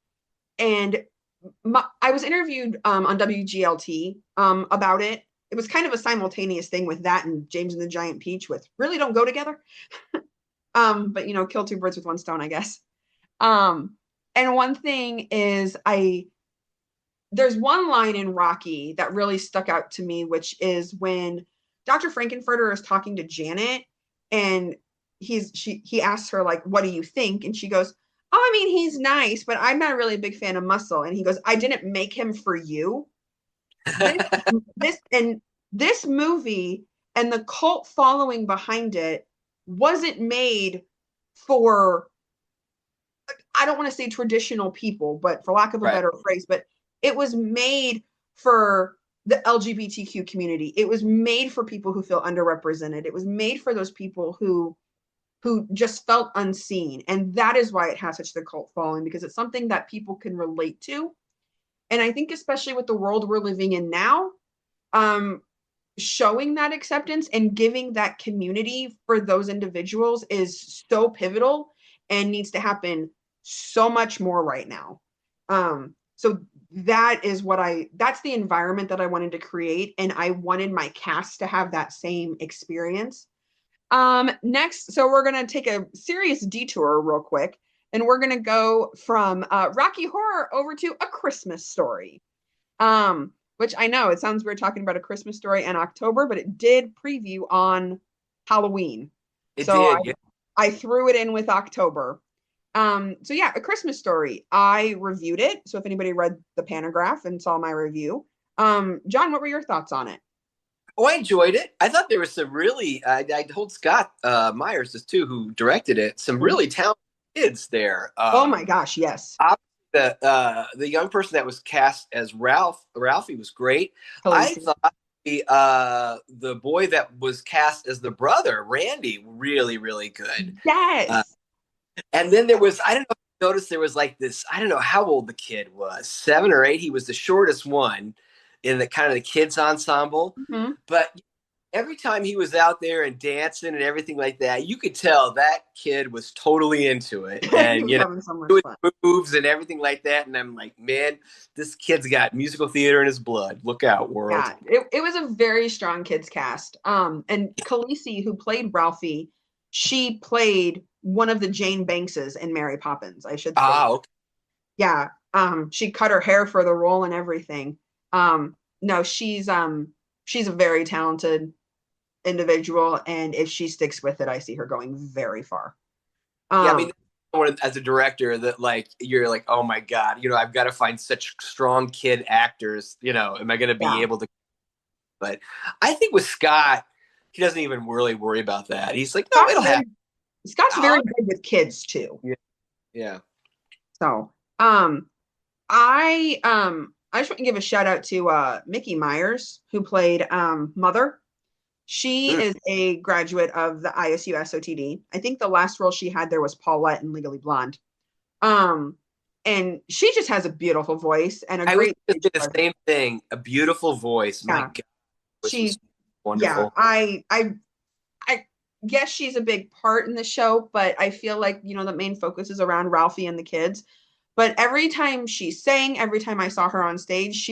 S1: I was interviewed on WGLT about it. It was kind of a simultaneous thing with that and James and the Giant Peach, with really don't go together. But kill two birds with one stone, I guess. And one thing is there's one line in Rocky that really stuck out to me, which is when Dr. Frankenfurter is talking to Janet, and he asks her, like, what do you think? And she goes, oh, I mean, he's nice, but I'm not really a big fan of Muscle. And he goes, I didn't make him for you. This movie and the cult following behind it wasn't made for, I don't want to say traditional people, but for lack of a better phrase, but it was made for the LGBTQ community. It was made for people who feel underrepresented. It was made for those people who who just felt unseen. And that is why it has such the cult following, because it's something that people can relate to. And I think especially with the world we're living in now, showing that acceptance and giving that community for those individuals is so pivotal and needs to happen so much more right now. So that's the environment that I wanted to create, and I wanted my cast to have that same experience. Next, so we're gonna take a serious detour real quick, and we're gonna go from Rocky Horror over to A Christmas Story. Which I know it sounds weird talking about A Christmas Story in October, but it did preview on Halloween. I threw it in with October. So yeah, A Christmas Story. I reviewed it. So if anybody read the panagraph and saw my review, John, what were your thoughts on it?
S2: Oh, I enjoyed it. I thought there was some really, I told Scott Myers this too, who directed it, some really talented kids there.
S1: Oh my gosh, yes.
S2: The young person that was cast as Ralphie was great. I thought the boy that was cast as the brother, Randy, really, really good.
S1: Yes.
S2: And then there was, I don't know if you noticed, there was like this, I don't know how old the kid was, 7 or 8. He was the shortest one in the kind of the kids ensemble.
S1: Mm-hmm.
S2: But every time he was out there and dancing and everything like that, you could tell that kid was totally into it. And, you know, doing moves and everything like that. And I'm like, man, this kid's got musical theater in his blood. Look out, world.
S1: Yeah, it was a very strong kids cast. And Khaleesi, who played Ralphie, she played one of the Jane Bankses in Mary Poppins, I should say.
S2: Okay.
S1: Yeah. She cut her hair for the role and everything. No, she's a very talented individual, and if she sticks with it, I see her going very far.
S2: Yeah, I mean, as a director, that like you're like, oh my god, you know, I've got to find such strong kid actors. You know, am I going to be able to? But I think with Scott, he doesn't even really worry about that. He's like, no, it'll happen.
S1: Scott's very good with kids too.
S2: Yeah.
S1: So, I just want to give a shout out to Mickey Myers, who played Mother. She is a graduate of the ISU SOTD. I think the last role she had there was Paulette in Legally Blonde. And she just has a beautiful voice and
S2: I
S1: great.
S2: I did the same thing. A beautiful voice.
S1: Yeah.
S2: My God,
S1: she's
S2: wonderful.
S1: Yeah, I guess she's a big part in the show, but I feel like, you know, the main focus is around Ralphie and the kids. But every time she sang, every time I saw her on stage,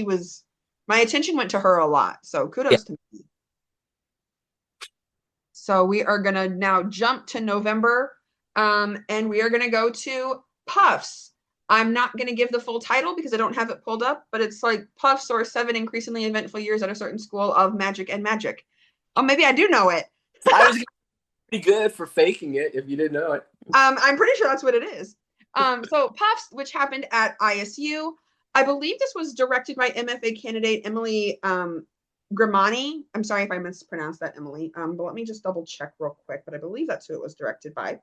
S1: my attention went to her a lot. So kudos to me. So we are going to now jump to November, and we are going to go to Puffs. I'm not going to give the full title because I don't have it pulled up, but it's like Puffs or 7 increasingly eventful years at a certain school of magic and magic. Oh, maybe I do know it.
S2: I was pretty good for faking it if you didn't know it.
S1: I'm pretty sure that's what it is. So Puffs, which happened at ISU, I believe this was directed by MFA candidate Emily Grimani. I'm sorry if I mispronounced that, Emily. But let me just double check real quick. But I believe that's who it was directed by.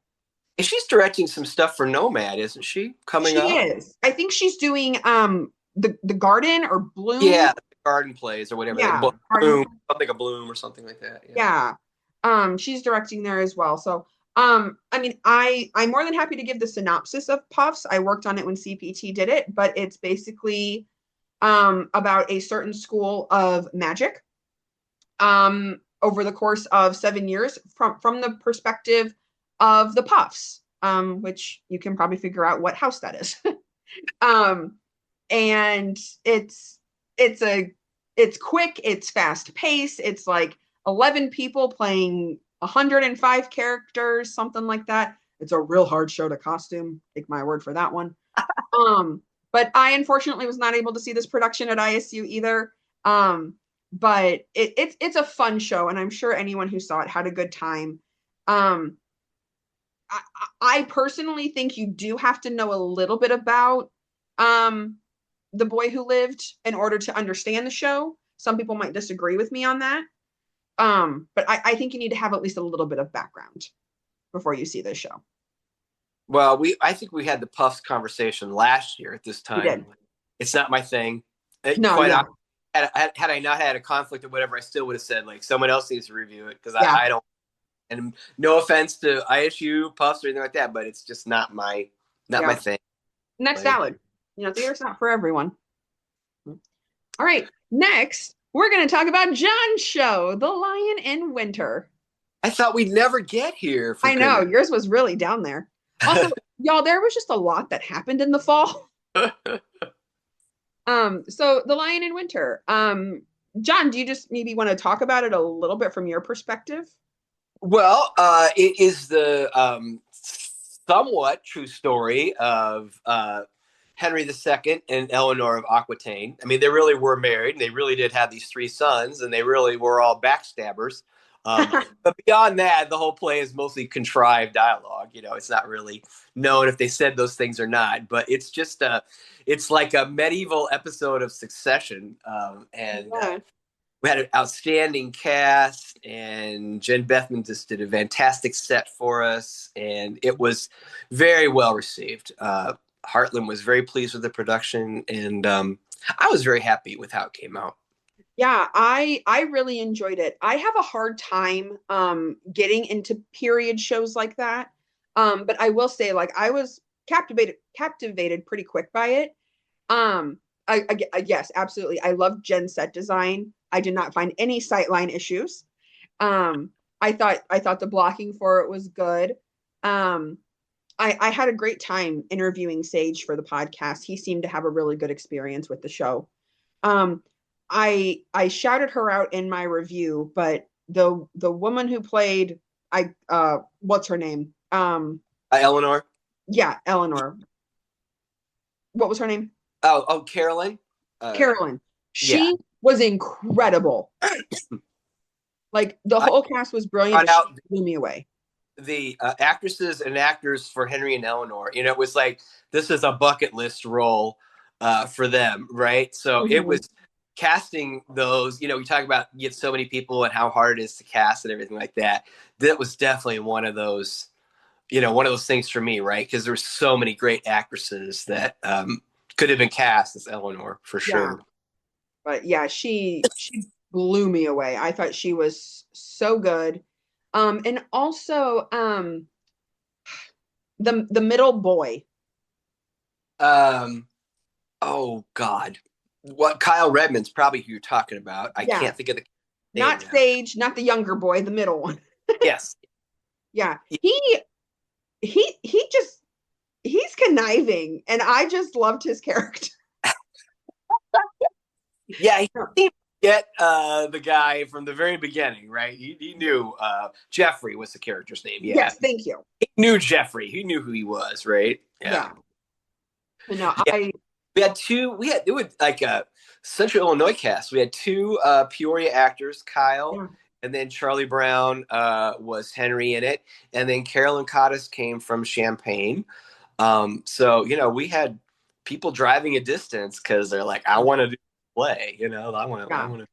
S2: And she's directing some stuff for Nomad, isn't she? Coming up.
S1: She is. I think she's doing the Garden or Bloom.
S2: Yeah, the Garden Plays or whatever.
S1: Yeah,
S2: Bloom, something a Bloom or something like that.
S1: Yeah. She's directing there as well. So I mean, I'm more than happy to give the synopsis of Puffs. I worked on it when CPT did it, but it's basically about a certain school of magic over the course of 7 years from the perspective of the Puffs, which you can probably figure out what house that is. And it's quick, it's fast paced, it's like 11 people playing 105 characters, something like that. It's a real hard show to costume. Take my word for that one. But I unfortunately was not able to see this production at ISU either. But it's a fun show, and I'm sure anyone who saw it had a good time. I personally think you do have to know a little bit about The Boy Who Lived in order to understand the show. Some people might disagree with me on that. But I think you need to have at least a little bit of background before you see this show.
S2: Well, I think we had the Puffs conversation last year at this time.
S1: We did.
S2: It's not my thing. Had I not had a conflict or whatever, I still would have said like someone else needs to review it because I don't. And no offense to ISU puffs or anything like that, but it's just not my thing.
S1: And that's valid. Theater's not for everyone. All right. Next, we're going to talk about John's show, The Lion in Winter.
S2: I thought we'd never get here.
S1: I know. Yours was really down there. Also, y'all, there was just a lot that happened in the fall. So The Lion in Winter. John, do you just maybe want to talk about it a little bit from your perspective?
S2: Well, it is the somewhat true story of Henry II and Eleanor of Aquitaine. I mean, they really were married, and they really did have these 3 sons, and they really were all backstabbers. But beyond that, the whole play is mostly contrived dialogue. It's not really known if they said those things or not, but it's just it's like a medieval episode of Succession. We had an outstanding cast, and Jen Bethman just did a fantastic set for us, and it was very well received. Heartland was very pleased with the production, and I was very happy with how it came out.
S1: Yeah, I really enjoyed it. I have a hard time getting into period shows like that. But I will say, like, I was captivated pretty quick by it. Yes, absolutely. I love Jen's set design. I did not find any sightline issues. I thought the blocking for it was good. I had a great time interviewing Sage for the podcast. He seemed to have a really good experience with the show. I shouted her out in my review, but the woman who played what's her name?
S2: Eleanor.
S1: Yeah, Eleanor. What was her name?
S2: Oh, Carolyn.
S1: Carolyn. She was incredible. Like the whole cast was brilliant. She blew me away.
S2: The actresses and actors for Henry and Eleanor, it was like this is a bucket list role for them, right? So it was casting those. We talk about you get so many people and how hard it is to cast and everything like that. That was definitely one of those, one of those things for me, right? Because there were so many great actresses that could have been cast as Eleanor for sure.
S1: Yeah. But yeah, she blew me away. I thought she was so good. And also the middle boy.
S2: Oh God. What Kyle Redmond's probably who you're talking about. I can't think of the name
S1: not now. Sage, not the younger boy, the middle one.
S2: Yes.
S1: Yeah. He's conniving, and I just loved his character.
S2: Yeah, he seemed to get the guy from the very beginning, right? He knew Jeffrey was the character's name. Yeah.
S1: Yes, thank you.
S2: He knew Jeffrey. He knew who he was, right?
S1: Yeah. No,
S2: it was like a Central Illinois cast. We had 2 Peoria actors, Kyle, and then Charlie Brown was Henry in it, and then Carolyn Cottis came from Champaign. So we had people driving a distance because they're like, I want to do play, I want to.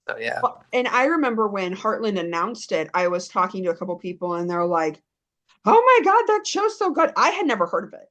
S2: So yeah.
S1: Well, and I remember when Heartland announced it, I was talking to a couple people, and they're like, "Oh my God, that show's so good!" I had never heard of it.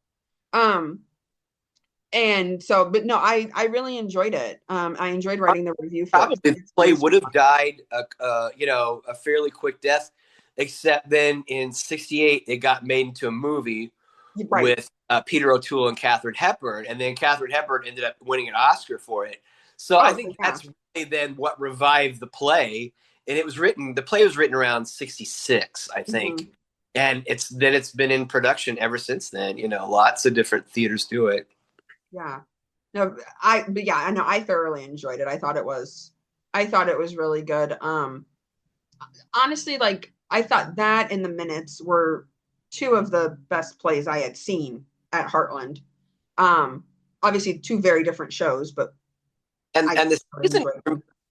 S1: And so, but no, I really enjoyed it. I enjoyed writing the review for
S2: it. Probably the play would have died, a fairly quick death, except then in '68 it got made into a movie with Peter O'Toole and Katharine Hepburn, and then Katharine Hepburn ended up winning an Oscar for it. So I think that's really then what revived the play, and the play was written around '66, I think, and it's been in production ever since then. Lots of different theaters do it.
S1: Yeah. No, I thoroughly enjoyed it. I thought it was really good. Honestly, like I thought that and The Minutes were 2 of the best plays I had seen at Heartland. Obviously 2 very different shows, but
S2: and the season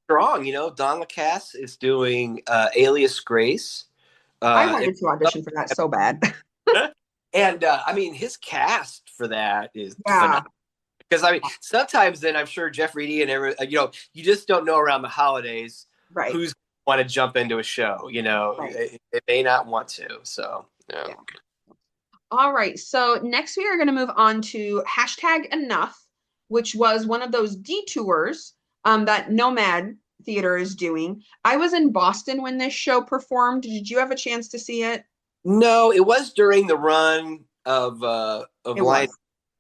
S2: strong. Don Lacasse is doing Alias Grace.
S1: I wanted to audition for that so bad.
S2: And I mean, his cast for that is phenomenal. Because I mean, sometimes then I'm sure Jeff Reedy and you just don't know around the holidays who's want to jump into a show. They may not want to. So yeah.
S1: All right. So next we are going to move on to #Enough, which was one of those detours that Nomad Theater is doing. I was in Boston when this show performed. Did you have a chance to see it?
S2: No, it was during the run of
S1: It
S2: Lion.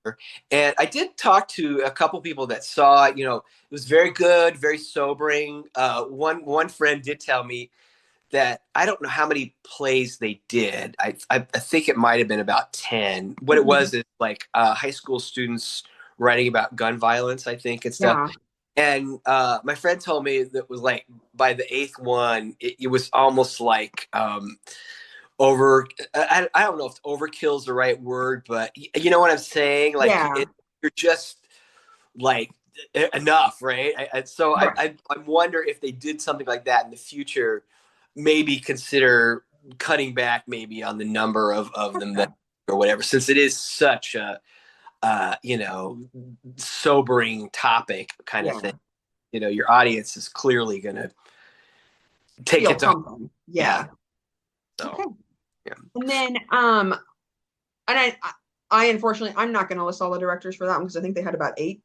S1: was.
S2: And I did talk to a couple people that saw it. It was very good, very sobering. One friend did tell me that I don't know how many plays they did. I think it might have been about 10. What it was is like high school students writing about gun violence, I think, and stuff.
S1: Yeah.
S2: And my friend told me that was like by the eighth one, it was almost like over. I don't know if overkill is the right word, but you know what I'm saying? Like
S1: Yeah.
S2: you're just like enough, right? I wonder if they did something like that in the future, maybe consider cutting back maybe on the number of them that or whatever, since it is such a sobering topic kind of thing. Your audience is clearly gonna take
S1: Feel
S2: it to
S1: something. Yeah.
S2: So
S1: Okay.
S2: yeah.
S1: And then and I unfortunately I'm not going to list all the directors for that one because I think they had about 8.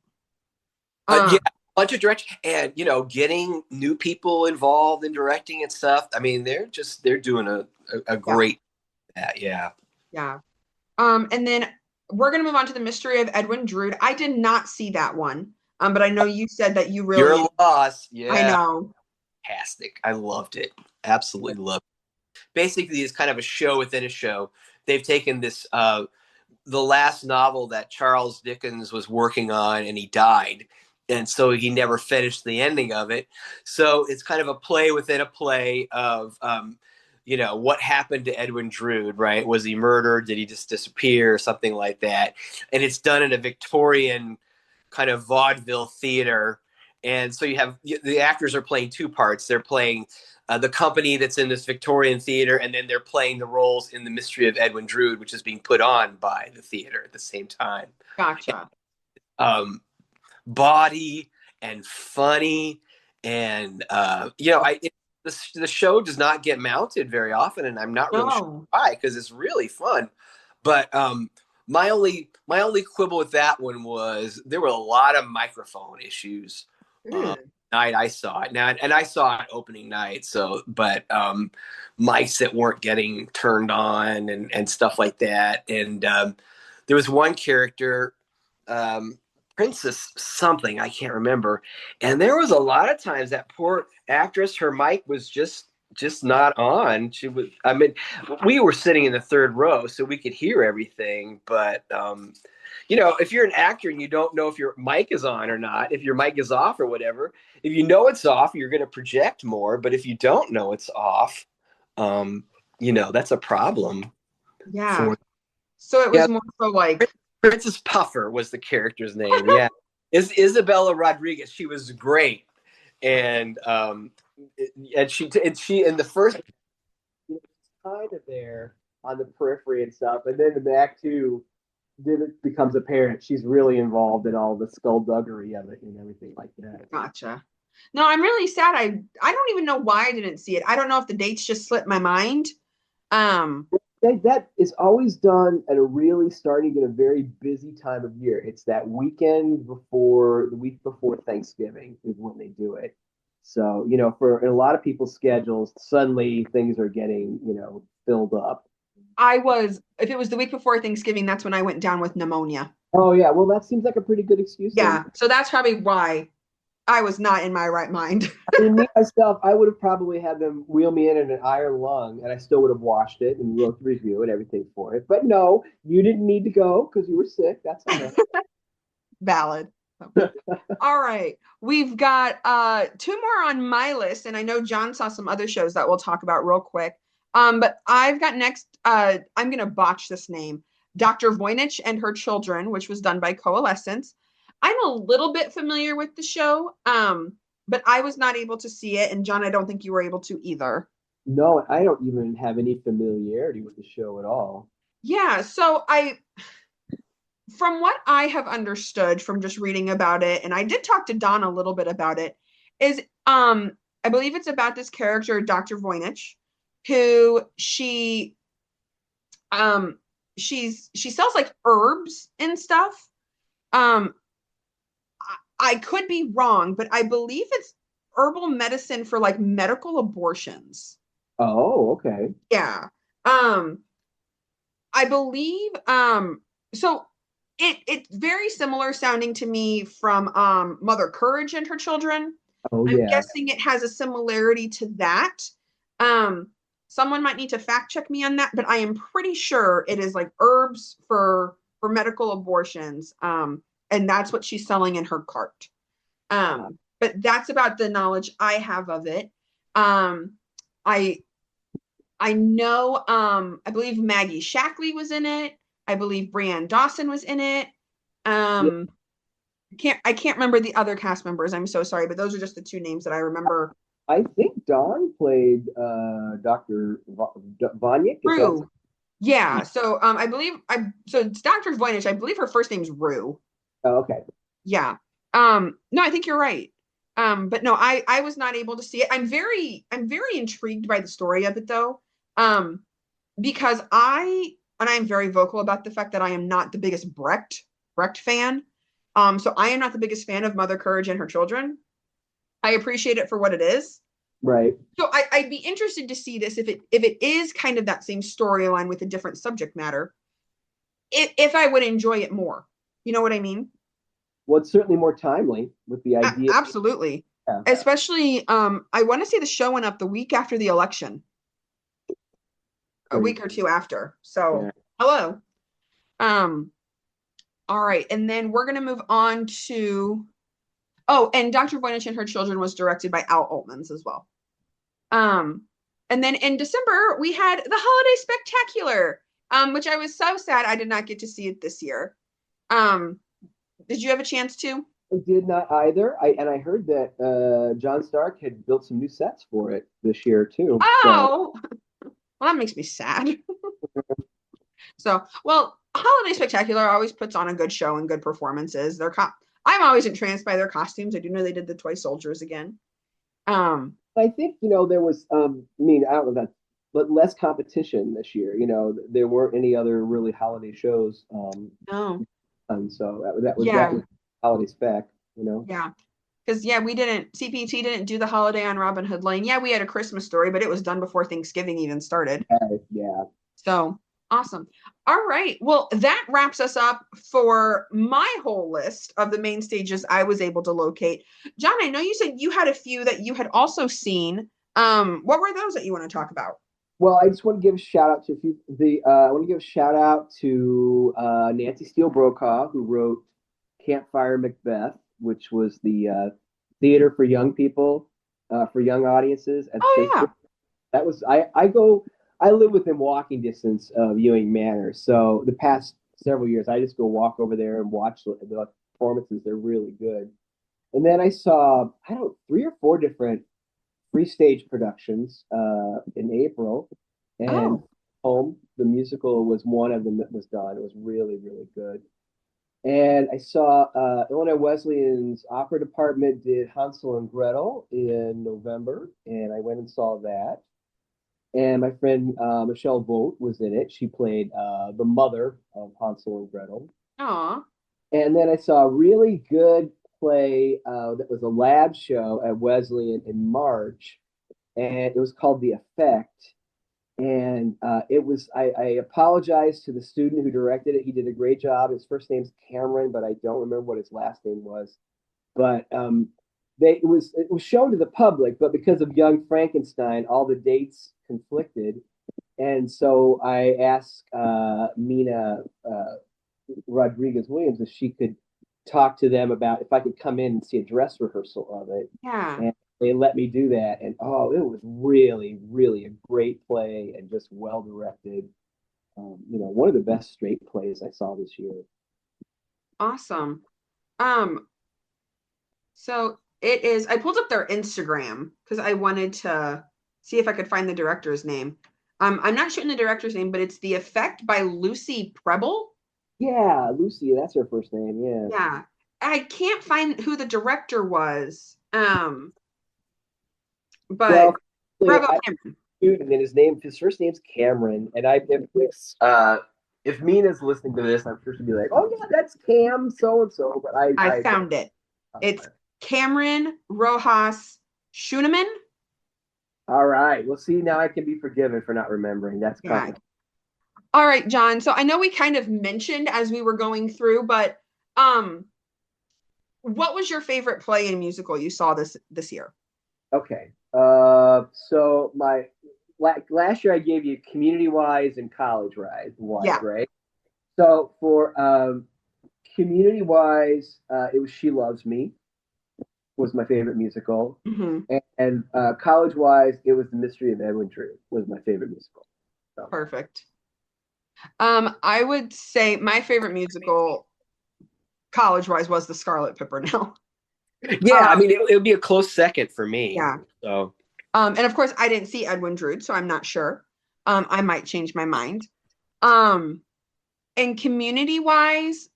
S2: Yeah, a bunch of direction and getting new people involved in directing and stuff. I mean, they're doing a great yeah.
S1: Yeah. And then we're going to move on to the Mystery of Edwin Drood. I did not see that one. But I know you said that you really
S2: Your Loss.
S1: I
S2: Yeah.
S1: know.
S2: Fantastic. I loved it. Absolutely loved it. Basically, it's kind of a show within a show. They've taken this the last novel that Charles Dickens was working on, and he died. And so he never finished the ending of it. So it's kind of a play within a play of, what happened to Edwin Drood, right? Was he murdered? Did he just disappear? Something like that. And it's done in a Victorian kind of vaudeville theater. And so you have the actors are playing 2 parts. They're playing the company that's in this Victorian theater, and then they're playing the roles in the Mystery of Edwin Drood, which is being put on by the theater at the same time.
S1: Gotcha.
S2: Body and funny, and the show does not get mounted very often, and I'm not really sure why, because it's really fun. But my only quibble with that one was there were a lot of microphone issues. Night I saw it now, and I saw it opening night. So, but mics that weren't getting turned on and stuff like that. And there was one character, Princess something, I can't remember. And there was a lot of times that poor actress, her mic was just not on. She was, I mean, we were sitting in the 3rd row, so we could hear everything. But if you're an actor and you don't know if your mic is on or not, if your mic is off or whatever, if you know it's off, you're going to project more. But if you don't know it's off, that's a problem.
S1: Yeah. So it was more so like
S2: Princess Puffer was the character's name. Yeah. Isabella Rodriguez. She was great. And she in the first kind of there on the periphery and stuff. And then in the act 2, then it becomes apparent she's really involved in all the skullduggery of it and everything like that.
S1: Gotcha. No, I'm really sad. I don't even know why I didn't see it. I don't know if the dates just slipped my mind.
S2: That is always done at a really starting at a very busy time of year. It's that weekend before the week before Thanksgiving is when they do it. So, for a lot of people's schedules, suddenly things are getting, filled up.
S1: If it was the week before Thanksgiving, that's when I went down with pneumonia.
S2: Oh, yeah. Well, that seems like a pretty good excuse.
S1: Yeah. So that's probably why I was not in my right mind.
S2: I mean, me, myself, I would have probably had them wheel me in an iron lung, and I still would have watched it and wrote the review and everything for it. But no, you didn't need to go because you were sick. That's all right.
S1: Valid. All right. We've got 2 more on my list, and I know John saw some other shows that we'll talk about real quick. But I've got next, I'm going to botch this name, Dr. Voynich and Her Children, which was done by Coalescence. I'm a little bit familiar with the show, but I was not able to see it. And John, I don't think you were able to either.
S2: No, I don't even have any familiarity with the show at all.
S1: Yeah. So from what I have understood from just reading about it, and I did talk to Don a little bit about it, is I believe it's about this character, Dr. Voynich, who she sells like herbs and stuff. I could be wrong, but I believe it's herbal medicine for like medical abortions.
S3: Oh, okay.
S1: Yeah. I believe so it's very similar sounding to me from Mother Courage and Her Children.
S3: Oh,
S1: I'm
S3: yeah.
S1: guessing it has a similarity to that. Um someone might need to fact check me on that, but I am pretty sure it is like herbs for medical abortions. And that's what she's selling in her cart. But that's about the knowledge I have of it. Um I I know I believe Maggie Shackley was in it. I believe Brianne Dawson was in it.
S3: Yeah,
S1: Um I can't remember the other cast members. I'm so sorry, but those are just the two names that I remember.
S3: I think Dawn played Dr. Vonyik. Is that?
S1: Rue. Yeah. So I believe so it's Dr. Voynich. I believe her first name's Rue.
S3: Oh, okay.
S1: Yeah. No, I think you're right. But no, I was not able to see it. I'm very intrigued by the story of it though. Because I'm very vocal about the fact that I am not the biggest Brecht fan. So I am not the biggest fan of Mother Courage and Her Children. I appreciate it for what it is.
S3: Right.
S1: So I'd be interested to see this if it is kind of that same storyline with a different subject matter. If I would enjoy it more, you know what I mean?
S3: Well, it's certainly more timely with the idea.
S1: Absolutely.
S3: Yeah.
S1: Especially, I want to say the show went up the week after the election, a week or two after. So,
S3: Yeah.
S1: hello. Um, all right, and then we're gonna move on to and Dr. Voynich and Her Children was directed by Al Altmans as well. And then in December we had the Holiday Spectacular, which I was so sad I did not get to see it this year. Did you have a chance to?
S3: I did not either. I heard that John Stark had built some new sets for it this year too.
S1: Oh, well, that makes me sad. So, well, Holiday Spectacular always puts on a good show and good performances. I'm always entranced by their costumes. I do know they did the toy soldiers again.
S3: I think there was I mean I don't know that, but less competition this year. There weren't any other really holiday shows.
S1: Oh,
S3: And so that was
S1: yeah,
S3: holiday spec. You know.
S1: yeah. Because we didn't CPT didn't do the holiday on Robin Hood Lane. Yeah, we had a Christmas Story, but it was done before Thanksgiving even started.
S3: Yeah.
S1: So awesome. All right. Well, that wraps us up for my whole list of the main stages I was able to locate. John, I know you said you had a few that you had also seen. What were those that you want to talk about?
S3: Well, I just want to give a shout out to I want to give a shout out to Nancy Steele Brokaw, who wrote Campfire Macbeth, which was the theater for young people, for young audiences at
S1: Oh yeah.
S3: Shakespeare. That was I live within walking distance of Ewing Manor, so the past several years I just go walk over there and watch the performances. They're really good. And then I saw I don't 3 or 4 different free stage productions in April, and
S1: Oh.
S3: Home, the musical, was one of them that was done. It was really, really good. And I saw Illinois Wesleyan's opera department did Hansel and Gretel in November, and I went and saw that. And my friend Michelle Vogt was in it. She played the mother of Hansel and Gretel.
S1: Aw.
S3: And then I saw a really good play that was a lab show at Wesleyan in March, and it was called The Effect. And I apologize to the student who directed it. He did a great job. His first name's Cameron, but I don't remember what his last name was. But it was shown to the public, but because of Young Frankenstein, all the dates conflicted. And so I asked Mina Rodriguez Williams if she could talk to them about if I could come in and see a dress rehearsal of it.
S1: Yeah.
S3: And they let me do that. And oh, it was really, really a great play and just well directed. One of the best straight plays I saw this year.
S1: Awesome. So it is, I pulled up their Instagram because I wanted to see if I could find the director's name. I'm not shooting the director's name, but it's The Effect by Lucy Preble.
S3: Yeah, Lucy, that's her first name. Yeah.
S1: Yeah. I can't find who the director was. But
S3: well,
S1: Preble Cameron.
S3: And his first name's Cameron. And if Mina's listening to this, I'm sure she'll be like, "Oh yeah, that's Cam so and so." But
S1: I found it. It's Cameron Rojas Schooneman.
S3: All right. Well, see, now I can be forgiven for not remembering. That's
S1: Yeah.
S3: coming.
S1: All right, John. So I know we kind of mentioned as we were going through, but um, what was your favorite play and musical you saw this year?
S3: Okay. So my last year I gave you community wise and college wise,
S1: Yeah.
S3: right? So for community wise, it was She Loves Me was my favorite musical,
S1: Mm-hmm.
S3: and college wise, it was The Mystery of Edwin Drood was my favorite musical. So.
S1: Perfect. I would say my favorite musical, college-wise, was The Scarlet Pimpernel.
S2: Yeah, I mean, it would be a close second for me.
S1: Yeah.
S2: So.
S1: And of course, I didn't see Edwin Drood, so I'm not sure. I might change my mind. And community-wise,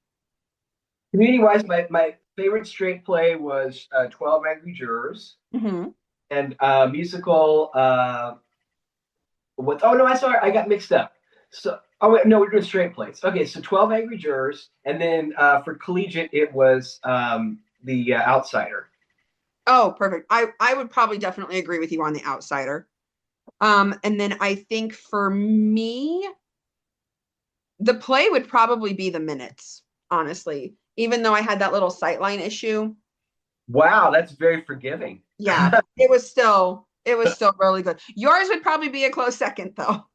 S3: My favorite straight play was 12 Angry Jurors.
S1: mm-hmm.
S3: And musical, what? Oh no, I sorry, I got mixed up. So, oh wait, no, we're doing straight plays. Okay, so 12 Angry Jurors, and then for collegiate, it was The Outsider.
S1: Oh, perfect. I would probably definitely agree with you on The Outsider. And then I think for me, the play would probably be The Minutes, honestly. Even though I had that little sightline issue.
S3: Wow, that's very forgiving.
S1: Yeah, it was still really good. Yours would probably be a close second though.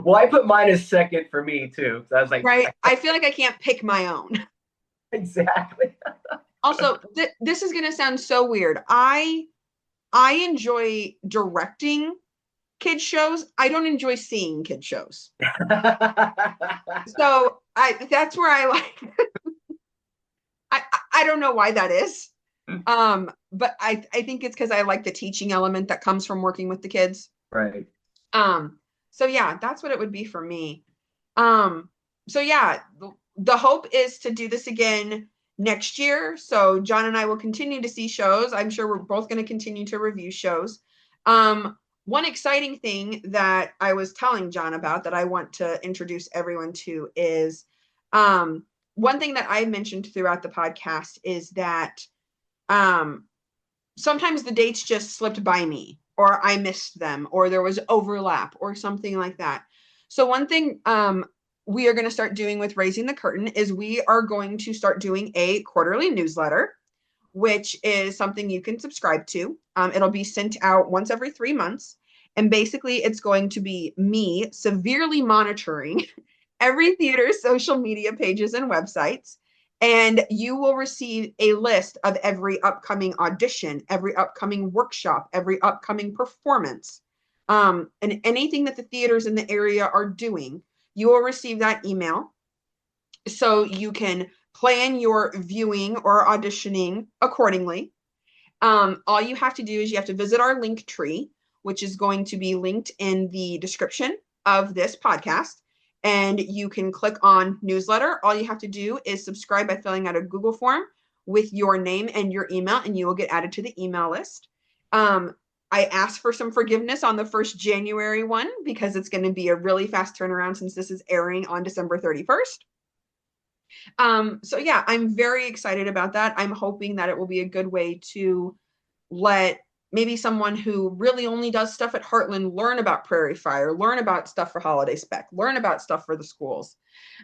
S3: Well, I put mine as second for me too. So I was like,
S1: Right? I feel like I can't pick my own.
S3: exactly.
S1: Also, this is going to sound so weird. I enjoy directing kid shows. I don't enjoy seeing kid shows. So that's where I like I don't know why that is. But I think it's because I like the teaching element that comes from working with the kids.
S3: Right.
S1: So yeah, that's what it would be for me. So yeah, the hope is to do this again next year. So John and I will continue to see shows. I'm sure we're both going to continue to review shows. One exciting thing that I was telling John about that I want to introduce everyone to is one thing that I mentioned throughout the podcast is that sometimes the dates just slipped by me, or I missed them, or there was overlap, or something like that. So one thing we are going to start doing with Raising the Curtain is we are going to start doing a quarterly newsletter, which is something you can subscribe to. It'll be sent out once every 3 months. And basically, it's going to be me severely monitoring every theater's social media pages and websites. And you will receive a list of every upcoming audition, every upcoming workshop, every upcoming performance, and anything that the theaters in the area are doing. You will receive that email so you can plan your viewing or auditioning accordingly. All you have to do is you have to visit our link tree, which is going to be linked in the description of this podcast. And you can click on newsletter. All you have to do is subscribe by filling out a Google form with your name and your email, and you will get added to the email list. I asked for some forgiveness on the first January one because it's going to be a really fast turnaround since this is airing on December 31st. So yeah, I'm very excited about that. I'm hoping that it will be a good way to let maybe someone who really only does stuff at Heartland learn about Prairie Fire, learn about stuff for Holiday Spec, learn about stuff for the schools.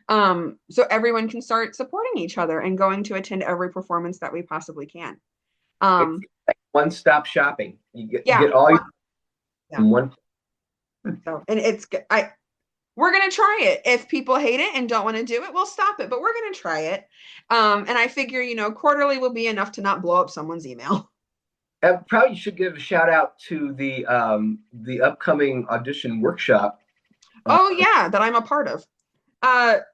S1: So everyone can start supporting each other and going to attend every performance that we possibly can.
S3: It's like one-stop shopping. You
S1: Yeah,
S3: get all your in one.
S1: So, and we're going to try it. If people hate it and don't want to do it, we'll stop it, but we're going to try it. And I figure, quarterly will be enough to not blow up someone's email.
S3: I probably should give a shout out to the upcoming audition workshop.
S1: Oh yeah, that I'm a part of.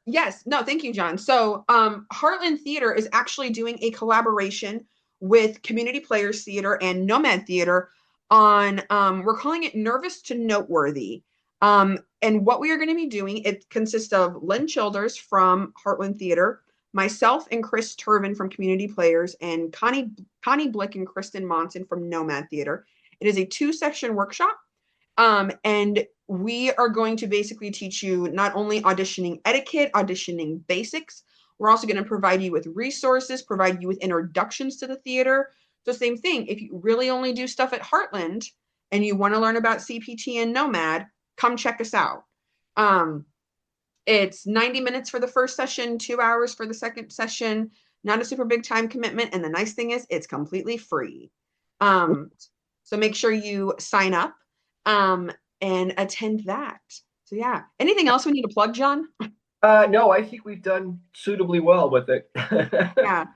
S1: Yes, no, thank you, John. So Heartland Theater is actually doing a collaboration with Community Players Theater and Nomad Theater on we're calling it Nervous to Noteworthy. And what we are going to be doing, it consists of Lynn Childers from Heartland Theater, myself and Chris Turvin from Community Players, and Connie Blick and Kristen Monson from Nomad Theater. It is a 2-section workshop. And we are going to basically teach you not only auditioning etiquette, auditioning basics, we're also going to provide you with resources, provide you with introductions to the theater, So same thing, if you really only do stuff at Heartland and you want to learn about CPT and Nomad, come check us out. It's 90 minutes for the first session, 2 hours for the second session, not a super big time commitment. And the nice thing is it's completely free. So make sure you sign up and attend that. So yeah. Anything else we need to plug, John?
S3: No, I think we've done suitably well with it.
S1: Yeah.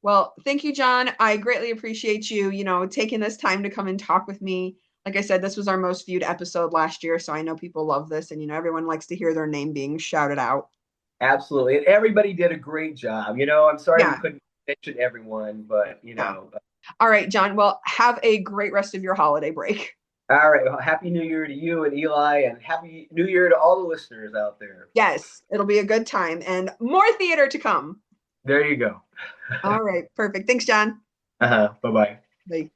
S1: Well, thank you, John. I greatly appreciate you, taking this time to come and talk with me. Like I said, this was our most viewed episode last year, so I know people love this, and everyone likes to hear their name being shouted out.
S3: Absolutely. And everybody did a great job. I'm sorry we
S1: Yeah.
S3: couldn't mention everyone, but
S1: Yeah. All right, John. Well, have a great rest of your holiday break.
S3: All right. Well, Happy New Year to you and Eli, and Happy New Year to all the listeners out there.
S1: Yes, it'll be a good time and more theater to come.
S3: There you go.
S1: All right. Perfect. Thanks, John.
S3: Bye-bye.
S1: Bye.